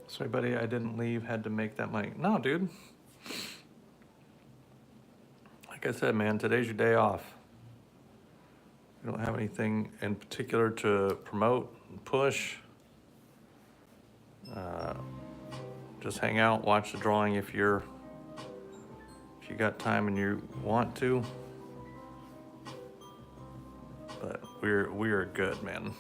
Sorry, buddy, I didn't leave, had to make that money. No, dude. Like I said, man, today's your day off. You don't have anything in particular to promote and push. Just hang out, watch the drawing if you got time and you want to. But we're good, man.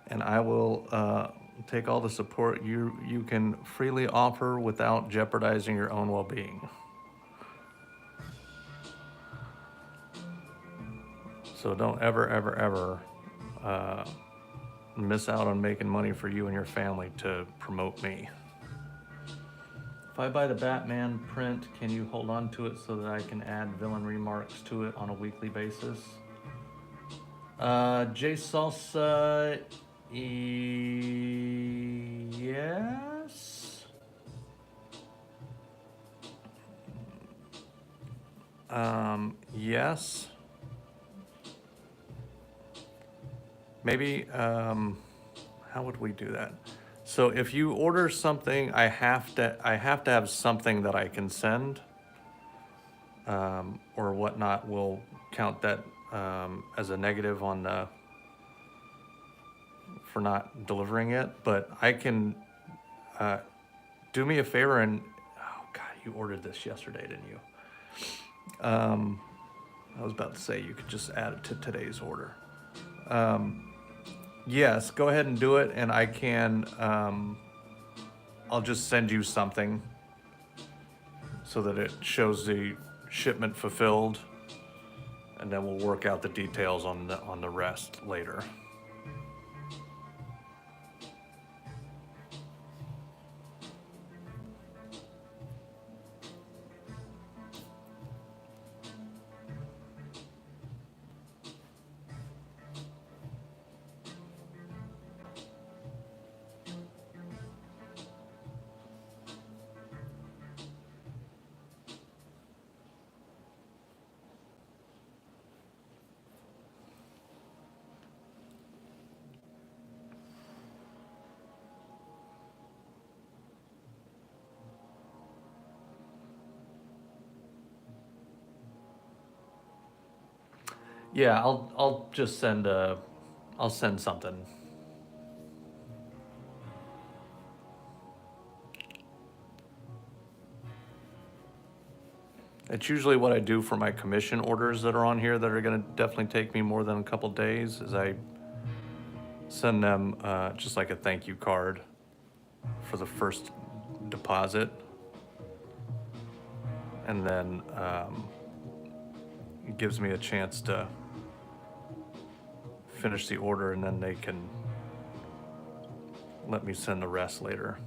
And I will take all the support you can freely offer without jeopardizing your own well-being. So don't ever miss out on making money for you and your family to promote me. If I buy the Batman print, can you hold on to it so that I can add villain remarks to it on a weekly basis? J Salsa, yes. Yes. Maybe, how would we do that? So if you order something, I have to have something that I can send, or whatnot. We'll count that as a negative on the for not delivering it. But I can do me a favor and oh god, you ordered this yesterday, didn't you? I was about to say you could just add it to today's order. Yes, go ahead and do it, and I can, I'll just send you something so that it shows the shipment fulfilled, and then we'll work out the details on the rest later. Yeah, I'll just send I'll send something. It's usually what I do for my commission orders that are on here that are gonna definitely take me more than a couple days, is I send them just like a thank you card for the first deposit. And then it gives me a chance to finish the order, and then they can let me send the rest later.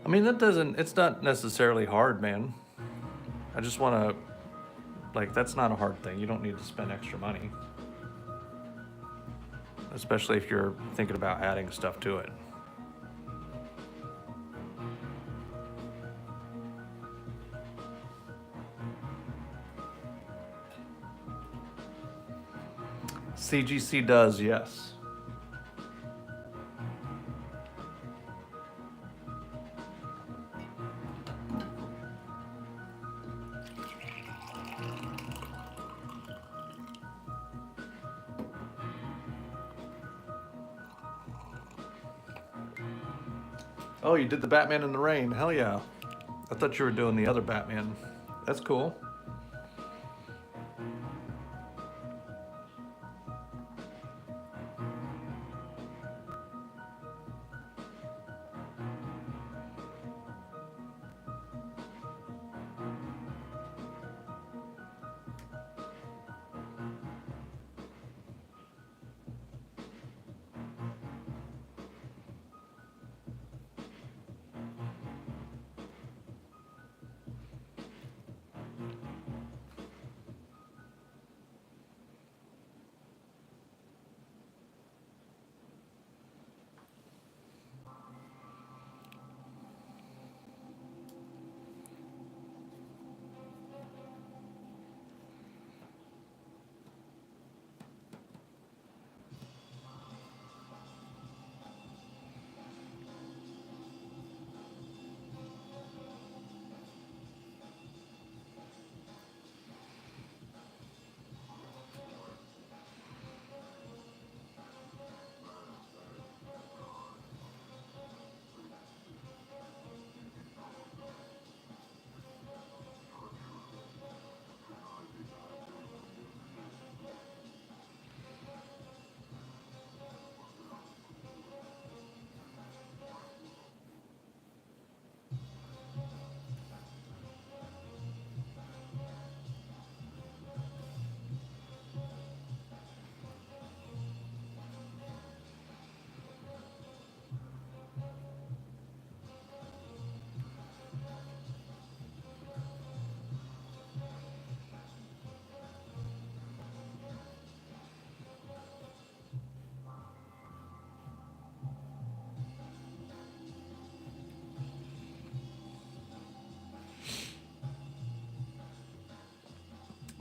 I mean, it's not necessarily hard, man. I just want to, like, that's not a hard thing. You don't need to spend extra money. Especially if you're thinking about adding stuff to it. CGC does, yes. Oh, you did the Batman in the Rain. Hell yeah. I thought you were doing the other Batman. That's cool.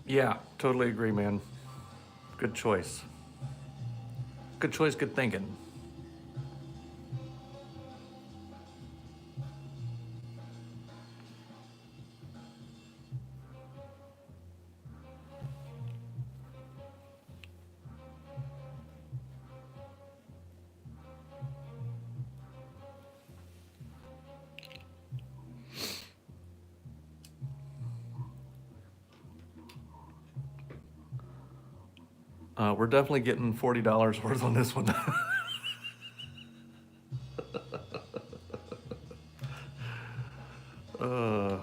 Yeah, totally agree, man. Good choice. Good choice, good thinking. We're definitely getting $40 worth on this one. uh,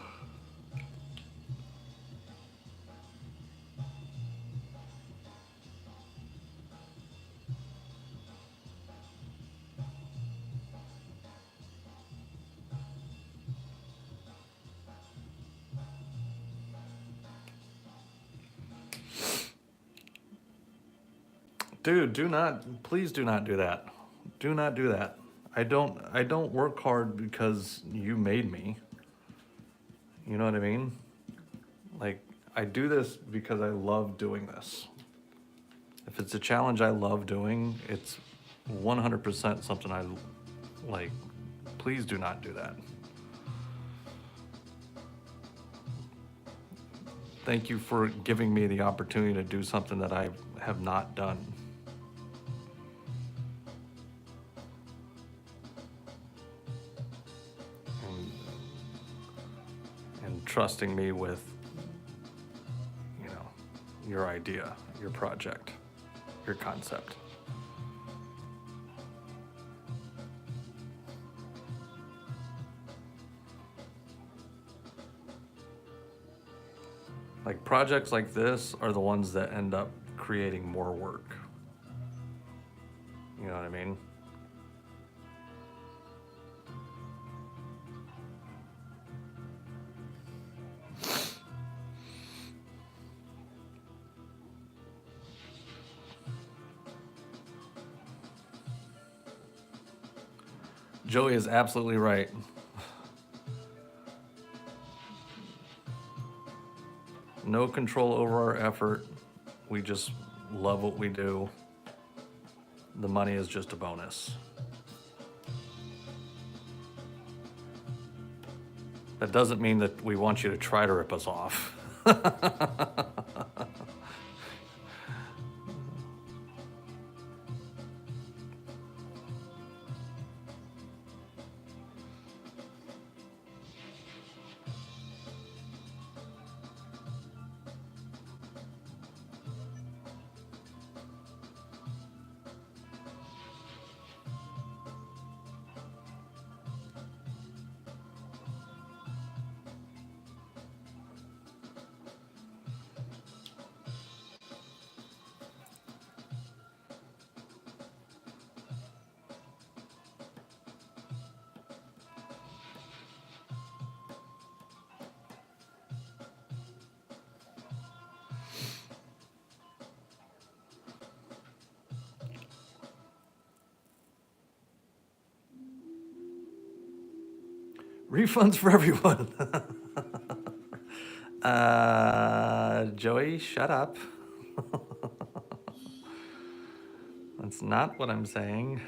Dude, please do not do that. Do not do that. I don't work hard because you made me. You know what I mean? Like, I do this because I love doing this. If it's a challenge I love doing, it's 100% something I like. Please do not do that. Thank you for giving me the opportunity to do something that I have not done. And trusting me with, you know, your idea, your project, your concept. Like, projects like this are the ones that end up creating more work. You know what I mean? Joey is absolutely right. No control over our effort. We just love what we do. The money is just a bonus. That doesn't mean that we want you to try to rip us off. Refunds for everyone. Joey, shut up. That's not what I'm saying.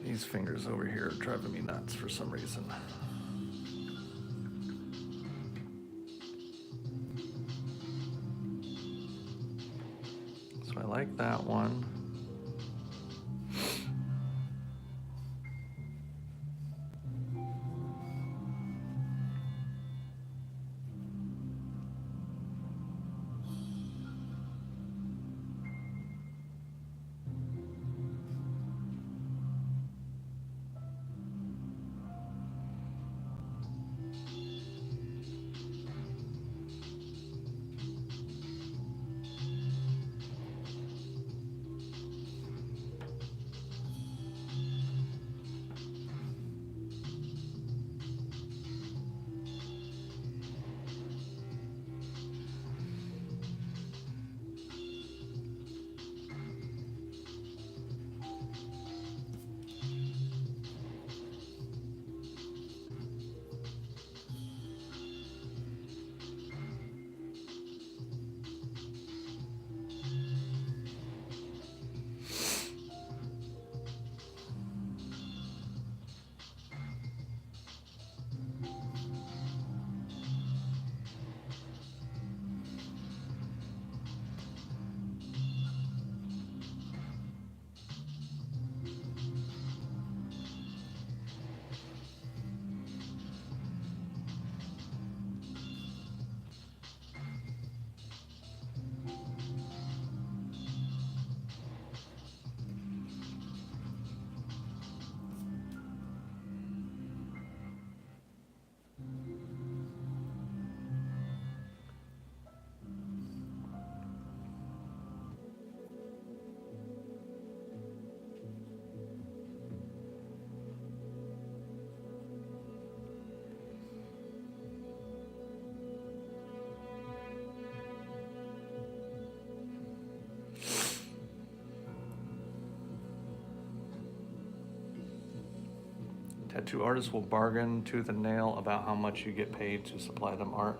These fingers over here are driving me nuts for some reason. So I like that one. Tattoo artists will bargain tooth and nail about how much you get paid to supply them art.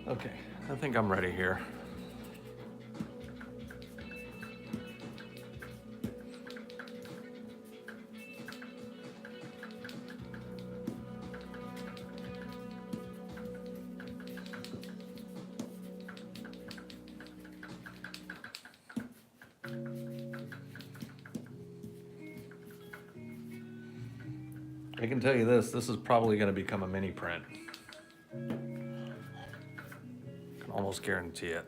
Okay, I think I'm ready here. I can tell you this is probably going to become a mini print. Almost guarantee it.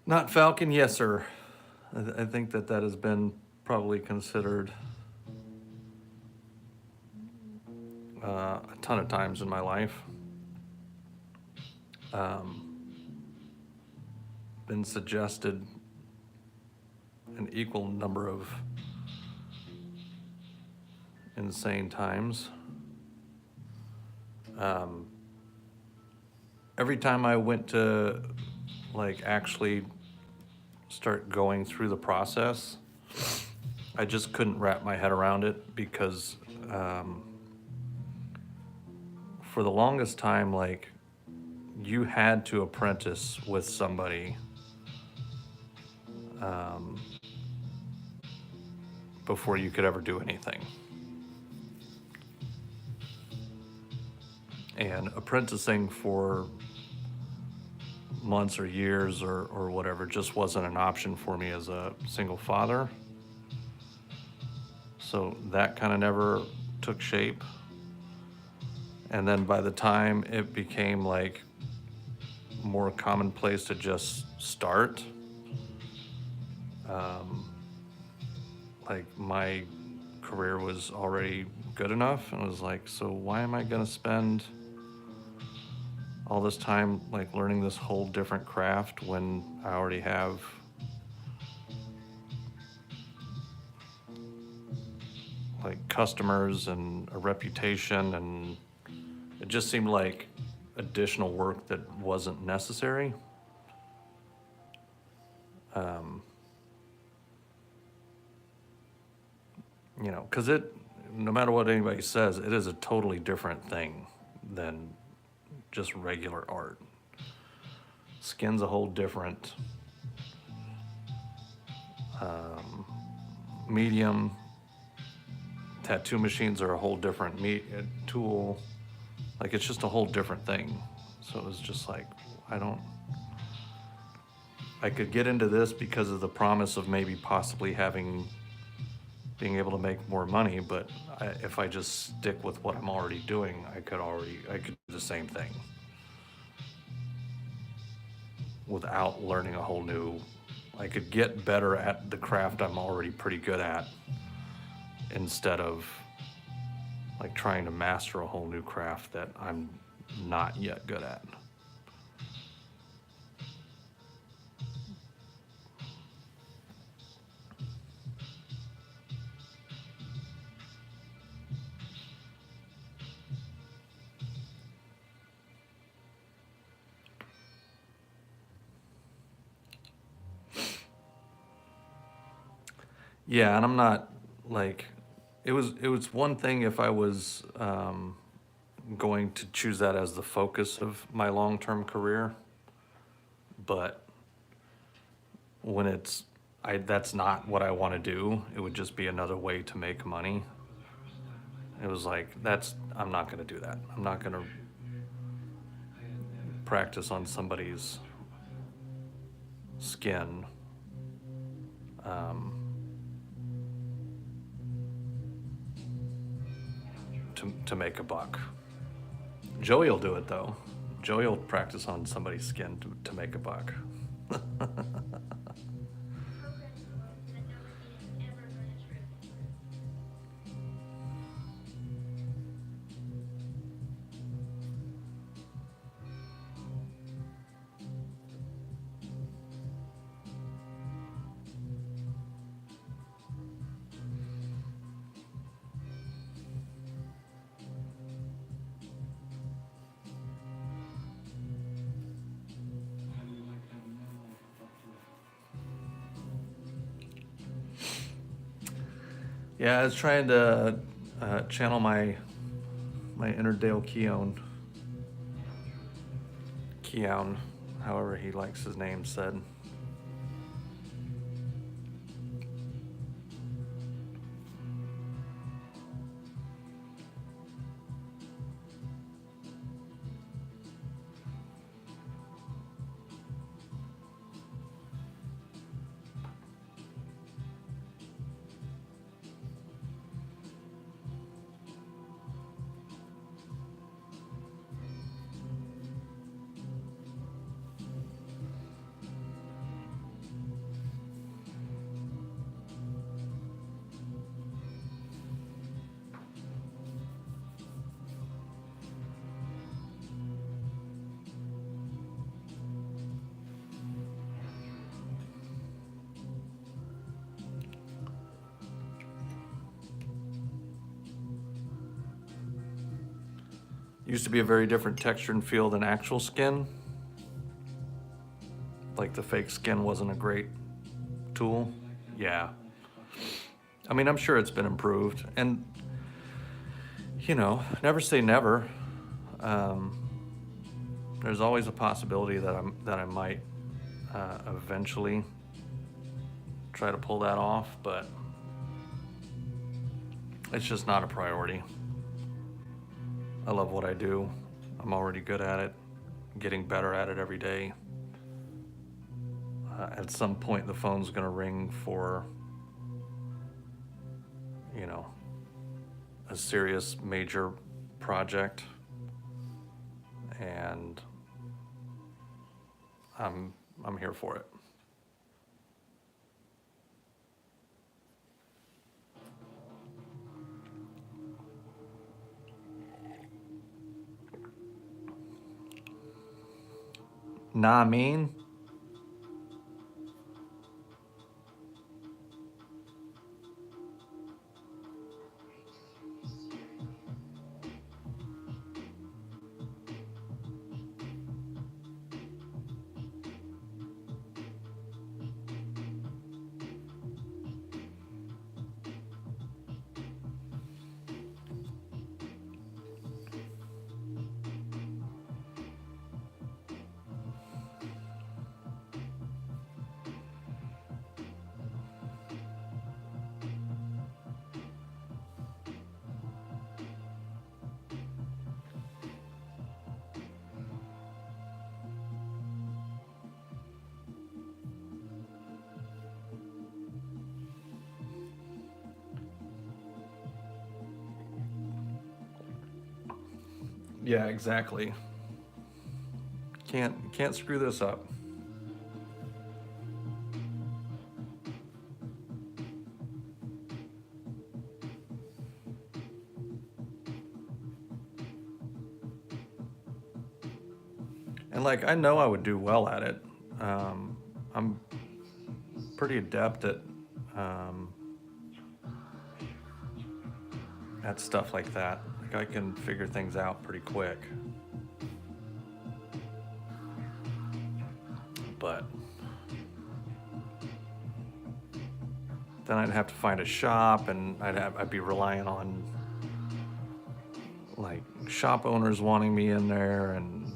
Not Falcon, yes, sir. I think that has been probably considered a ton of times in my life. Been suggested an equal number of insane times. Every time I went to like actually start going through the process, I just couldn't wrap my head around it because for the longest time, like, you had to apprentice with somebody before you could ever do anything. And apprenticing for months or years or whatever just wasn't an option for me as a single father. So that kind of never took shape. And then by the time it became like more commonplace to just start, like my career was already good enough, and I was like, so why am I gonna spend all this time like learning this whole different craft when I already have like customers and a reputation, and it just seemed like additional work that wasn't necessary. You know, because no matter what anybody says, it is a totally different thing than just regular art. Skin's a whole different medium. Tattoo machines are a whole different tool. Like, it's just a whole different thing. So it was just like, I could get into this because of the promise of maybe possibly being able to make more money, but if I just stick with what I'm already doing, I could do the same thing without learning a whole new. I could get better at the craft I'm already pretty good at instead of like trying to master a whole new craft that I'm not yet good at. Yeah, and I'm not like, it was one thing if I was going to choose that as the focus of my long-term career, but when that's not what I want to do, it would just be another way to make money. It was like, I'm not going to do that. I'm not going to practice on somebody's skin. To make a buck. Joey will do it though. Joey will practice on somebody's skin to make a buck. Yeah, I was trying to channel my inner Dale Keown, however he likes his name said. Used to be a very different texture and feel than actual skin. Like the fake skin wasn't a great tool. Yeah. I mean, I'm sure it's been improved, and you know, never say never. There's always a possibility that I might eventually try to pull that off, but it's just not a priority. I love what I do. I'm already good at it, getting better at it every day. At some point, the phone's gonna ring for, you know, a serious major project, and I'm here for it. Nah, I mean. Yeah, exactly. Can't screw this up. And like, I know I would do well at it. I'm pretty adept at stuff like that. Like, I can figure things out pretty quick. But then I'd have to find a shop, and I'd be relying on like shop owners wanting me in there, and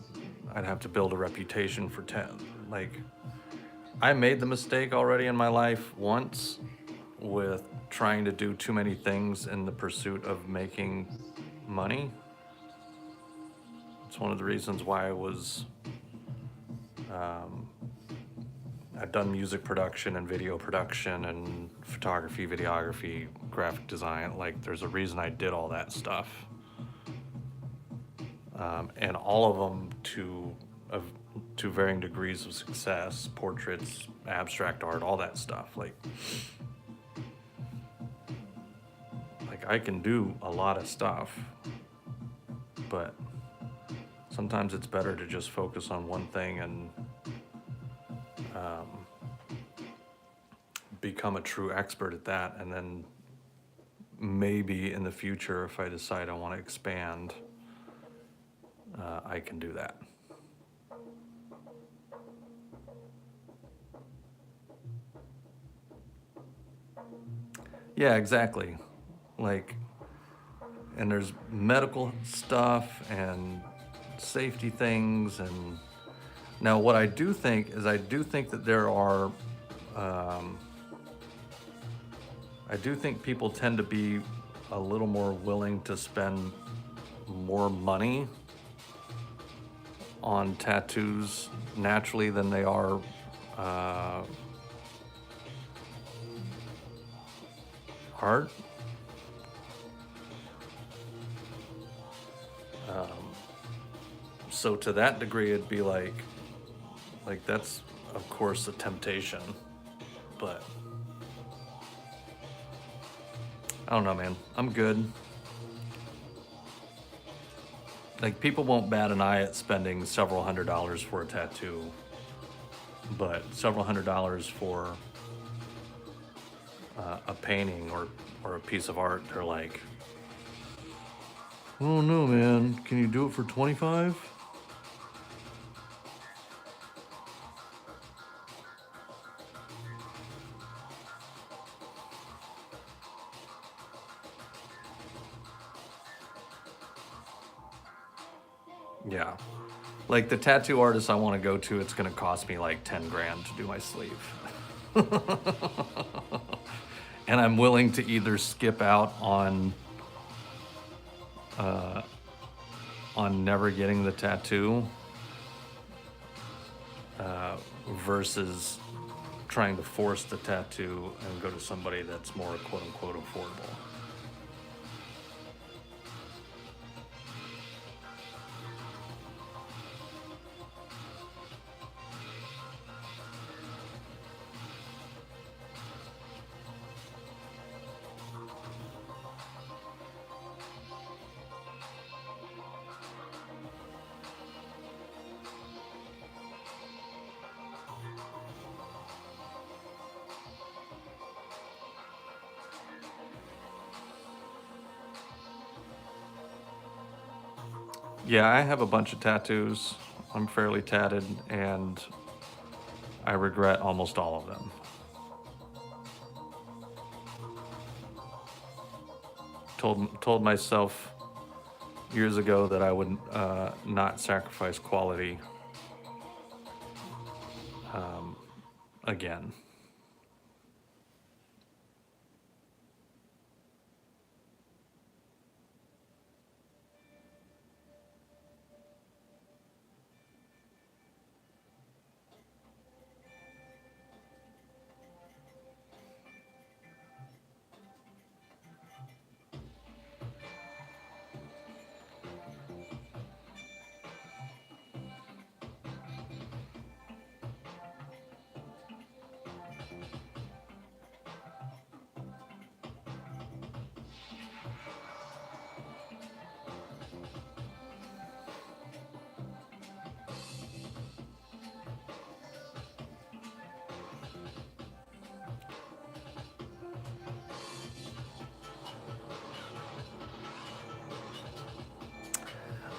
I'd have to build a reputation for 10. Like, I made the mistake already in my life once with trying to do too many things in the pursuit of making money. It's one of the reasons why I was, I've done music production and video production and photography, videography, graphic design. Like, there's a reason I did all that stuff. And all of them to varying degrees of success, portraits, abstract art, all that stuff. Like I can do a lot of stuff, but sometimes it's better to just focus on one thing and become a true expert at that, and then maybe in the future, if I decide I want to expand, I can do that. Yeah, exactly. Like, and there's medical stuff and safety things, and now what I do think is I do think that there are, I do think people tend to be a little more willing to spend more money on tattoos naturally than they are art. So to that degree, it'd be like that's of course a temptation, but I don't know, man. I'm good. Like, people won't bat an eye at spending several $100s for a tattoo, but several $100s for a painting or a piece of art, they're like, Oh no, man. Can you do it for 25? Yeah. Like the tattoo artist I want to go to, it's going to cost me like 10 grand to do my sleeve. And I'm willing to either skip out on never getting the tattoo versus trying to force the tattoo and go to somebody that's more quote unquote affordable. Yeah, I have a bunch of tattoos. I'm fairly tatted, and I regret almost all of them. Told myself years ago that I would not sacrifice quality again.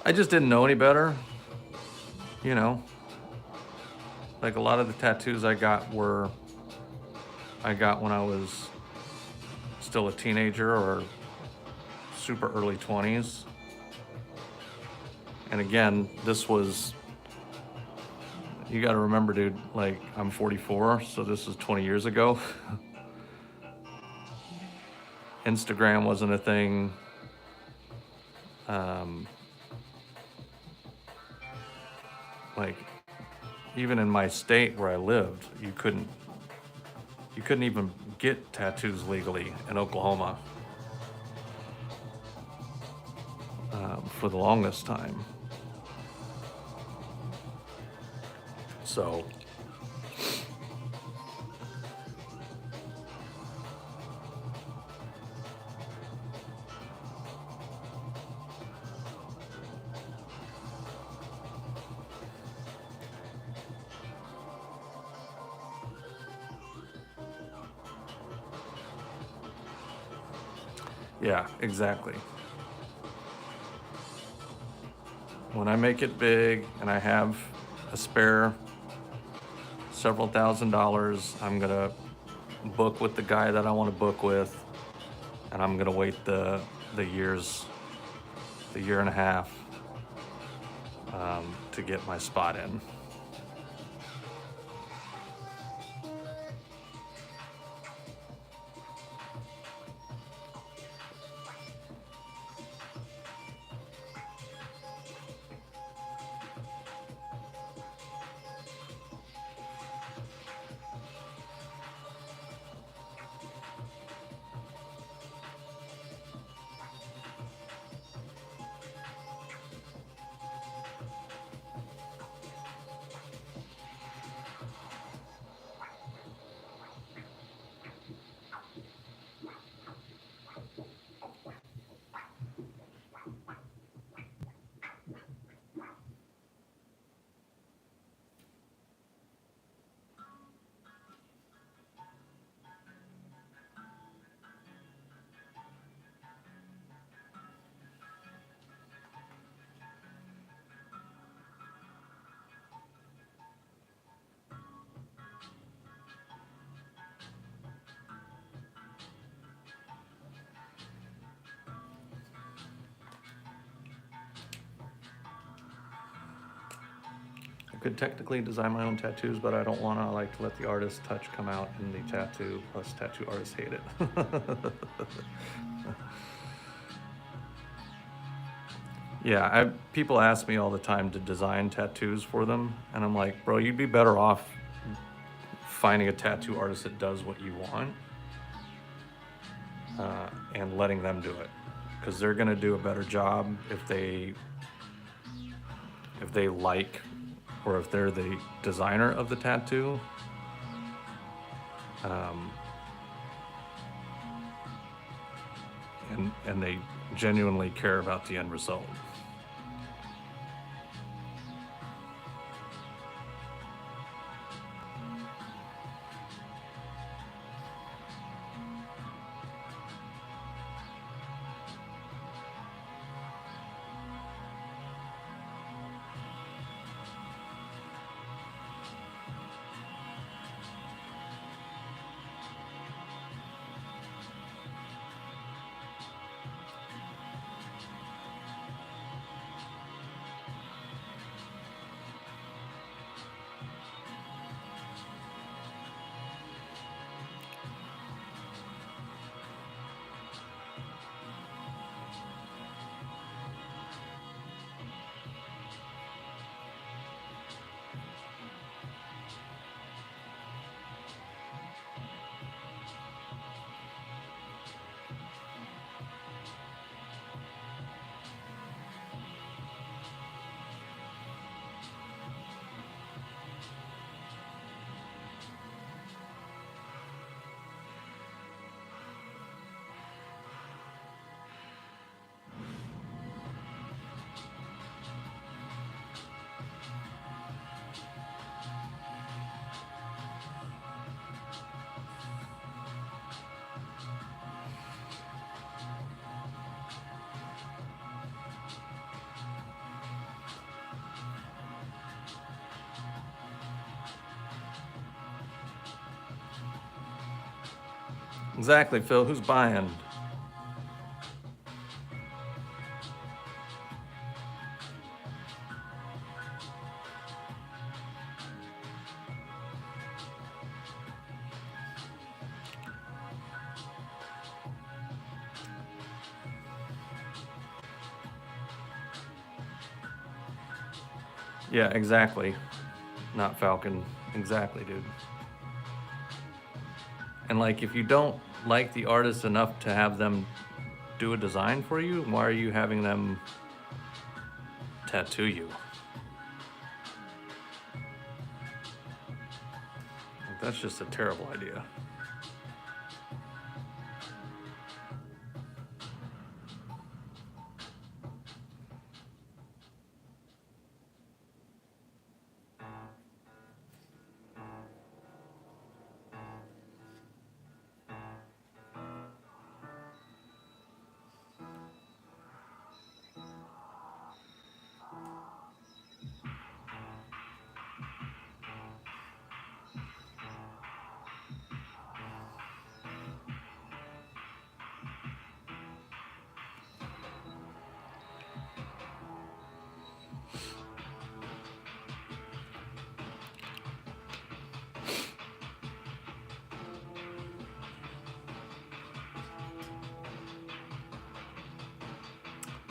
I just didn't know any better, you know. Like a lot of the tattoos I got when I was still a teenager or super early 20s. And again, this was, you got to remember, dude, like I'm 44, so this is 20 years ago. Instagram wasn't a thing. Like even in my state where I lived, you couldn't even get tattoos legally in Oklahoma for the longest time. So yeah, exactly. When I make it big and I have a spare several $1,000s, I'm gonna book with the guy that I want to book with, and I'm gonna wait the year and a half to get my spot in. could technically design my own tattoos, but I don't want to like let the artist touch come out in the tattoo. Plus, tattoo artists hate it. Yeah, people ask me all the time to design tattoos for them, and I'm like, bro, you'd be better off finding a tattoo artist that does what you want, and letting them do it, because they're gonna do a better job if they like, or if they're the designer of the tattoo. And they genuinely care about the end result. Exactly, Phil. Who's buying? Yeah, exactly. Not Falcon. Exactly, dude. And like, if you don't like the artist enough to have them do a design for you, why are you having them tattoo you? Like, that's just a terrible idea.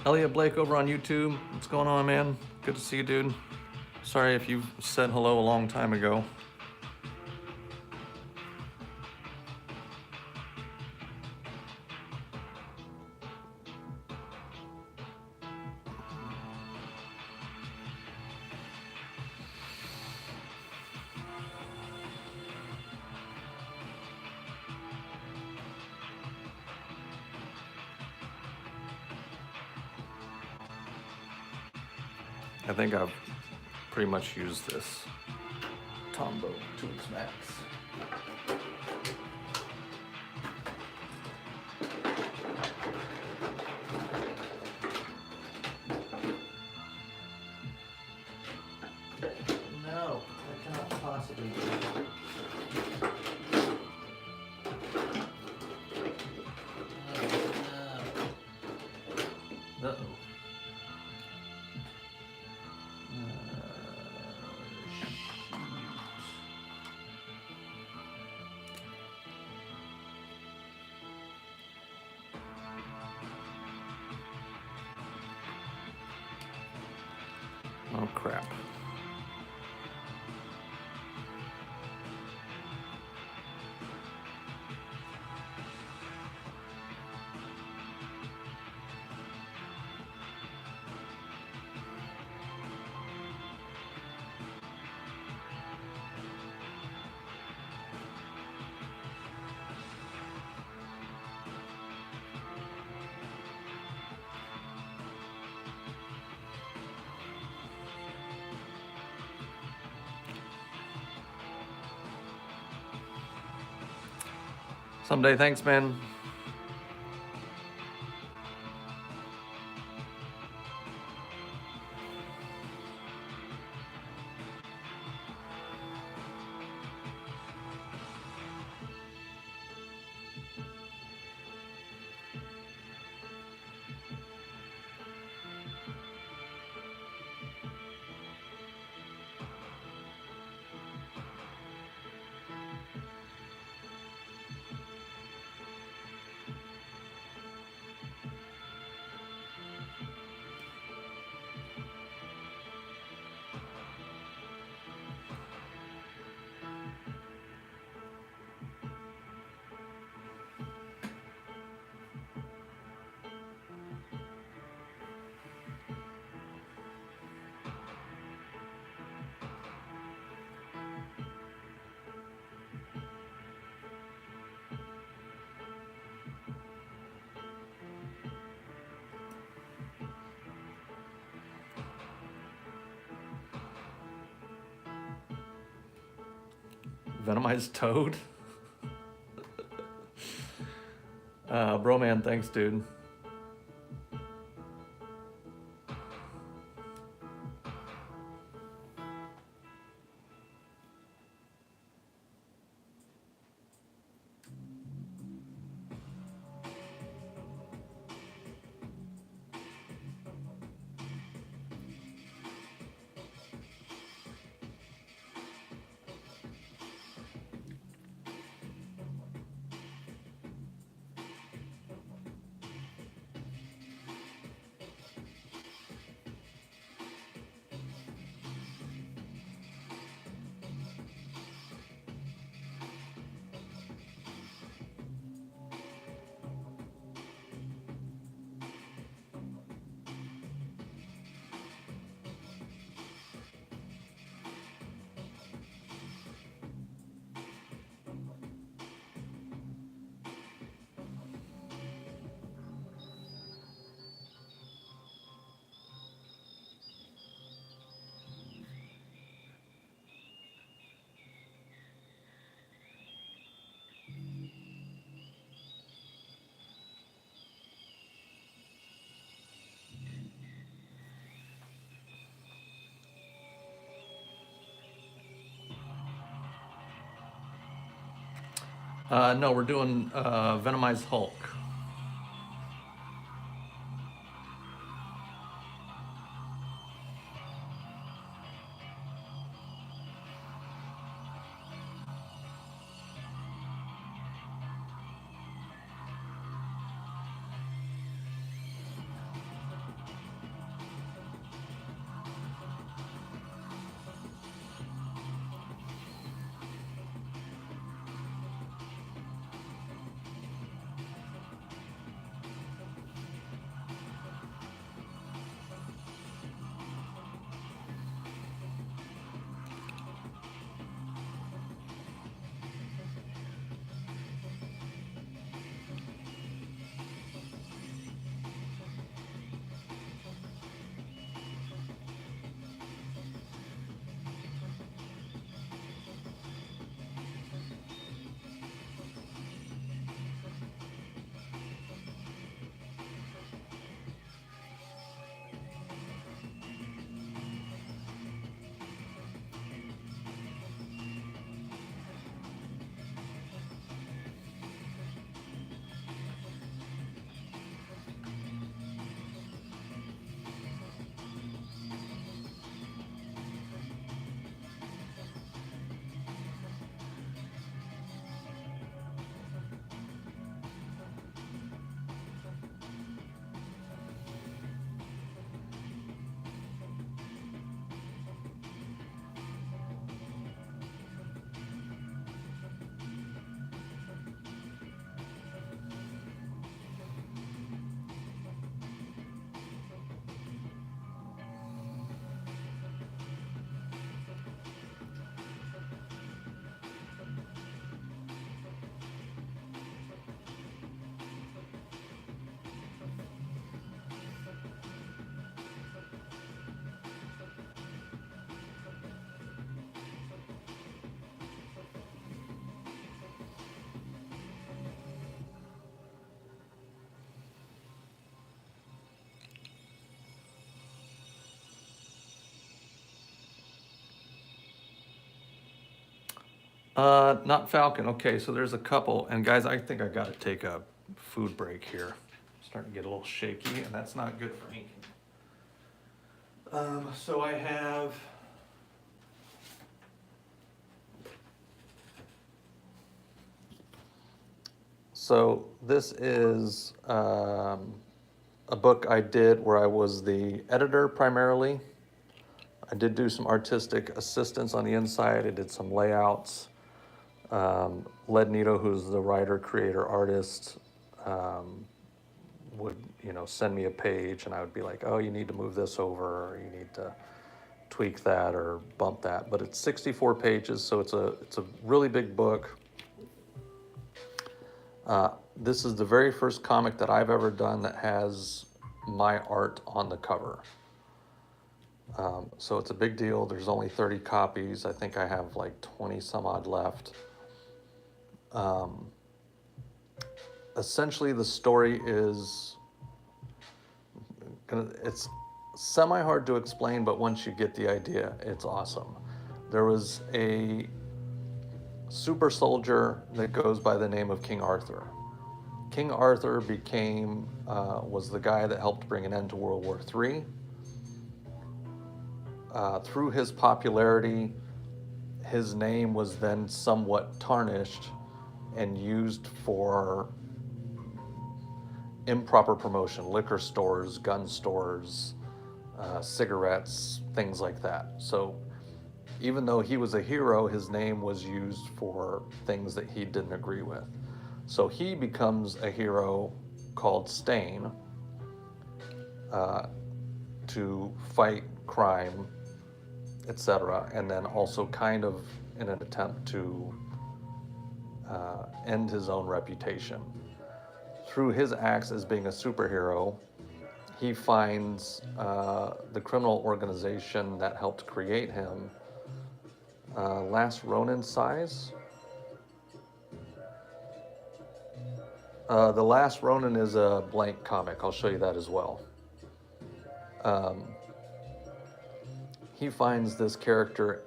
Elliot Blake over on YouTube. What's going on, man? Good to see you, dude. Sorry if you said hello a long time ago. I think I've pretty much used this Tombow to its max. No, I cannot possibly do it. Uh-oh. crap. Someday, thanks, man. Venomized Toad. Bro man, thanks, dude. No, we're doing Venomized Hulk. Not Falcon. Okay, so there's a couple. And guys, I think I gotta take a food break here. I'm starting to get a little shaky, and that's not good for inking. So I have so this is a book I did where I was the editor primarily. I did do some artistic assistance on the inside. I did some layouts. Led Nito, who's the writer, creator, artist, would send me a page, and I would be like, oh, you need to move this over, or you need to tweak that or bump that. But it's 64 pages, so it's a really big book. This is the very first comic that I've ever done that has my art on the cover. So it's a big deal. There's only 30 copies. I think I have like 20 some odd left. Essentially, the story is it's semi-hard to explain, but once you get the idea, it's awesome. There was a super soldier that goes by the name of King Arthur. King Arthur was the guy that helped bring an end to World War III. Through his popularity, his name was then somewhat tarnished and used for improper promotion, liquor stores, gun stores, cigarettes, things like that. So even though he was a hero, his name was used for things that he didn't agree with. So he becomes a hero called Stain to fight crime, etc., and then also kind of in an attempt to end his own reputation. Through his acts as being a superhero, he finds the criminal organization that helped create him, Last Ronin size. The Last Ronin is a blank comic. I'll show you that as well. He finds this character,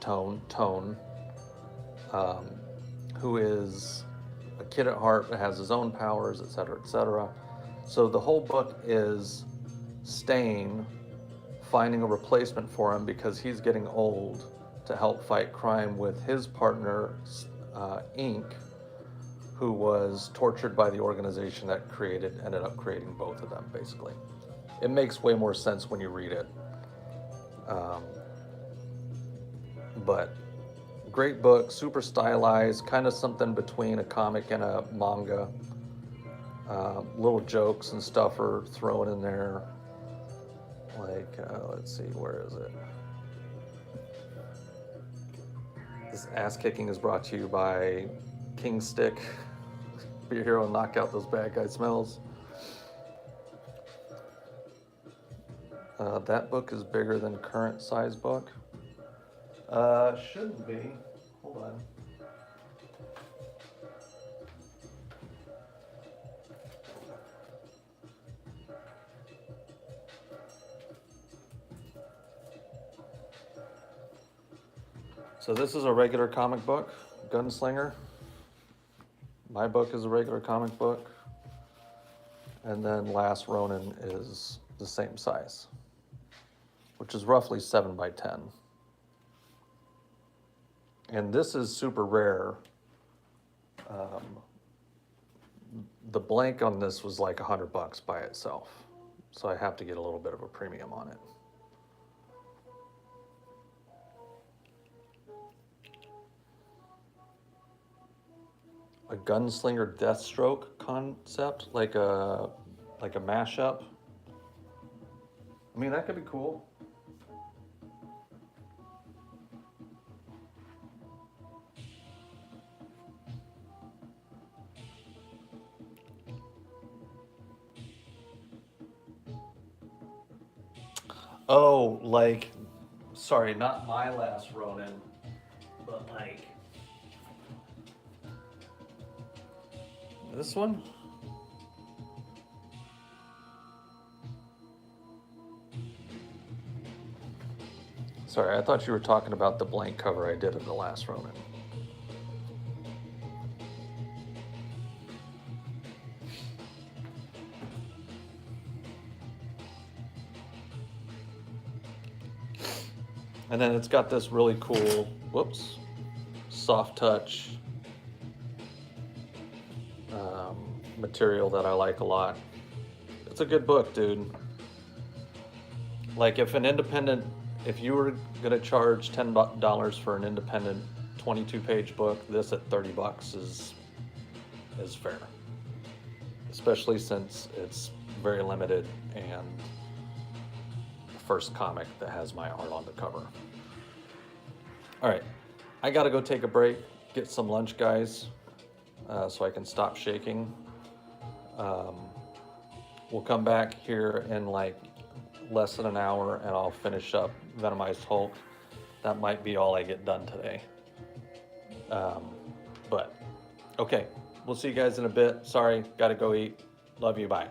Tone, who is a kid at heart that has his own powers, etc., etc. So the whole book is Stain finding a replacement for him because he's getting old to help fight crime with his partner, Ink, who was tortured by the organization that ended up creating both of them, basically. It makes way more sense when you read it. But great book, super stylized, kind of something between a comic and a manga. Little jokes and stuff are thrown in there. Like, let's see, where is it? This ass kicking is brought to you by King Stick. Be your hero and knock out those bad guy smells. That book is bigger than current size book. Shouldn't be. Hold on. So this is a regular comic book, Gunslinger. My book is a regular comic book. And then Last Ronin is the same size, which is roughly 7 by 10. And this is super rare. The blank on this was like $100 by itself. So I have to get a little bit of a premium on it. A Gunslinger Deathstroke concept, like a mashup. I mean, that could be cool. Oh, like, sorry, not my Last Ronin, but like this one? Sorry, I thought you were talking about the blank cover I did of the last Ronin. And then it's got this really cool, whoops, soft touch material that I like a lot. It's a good book, dude. Like if you were gonna charge $10 for an independent 22-page book, this at 30 bucks is fair. Especially since it's very limited and the first comic that has my art on the cover. All right, I gotta go take a break, get some lunch, guys, so I can stop shaking. We'll come back here in like less than an hour and I'll finish up Venomized Hulk. That might be all I get done today. But okay, we'll see you guys in a bit. Sorry, gotta go eat. Love you, bye.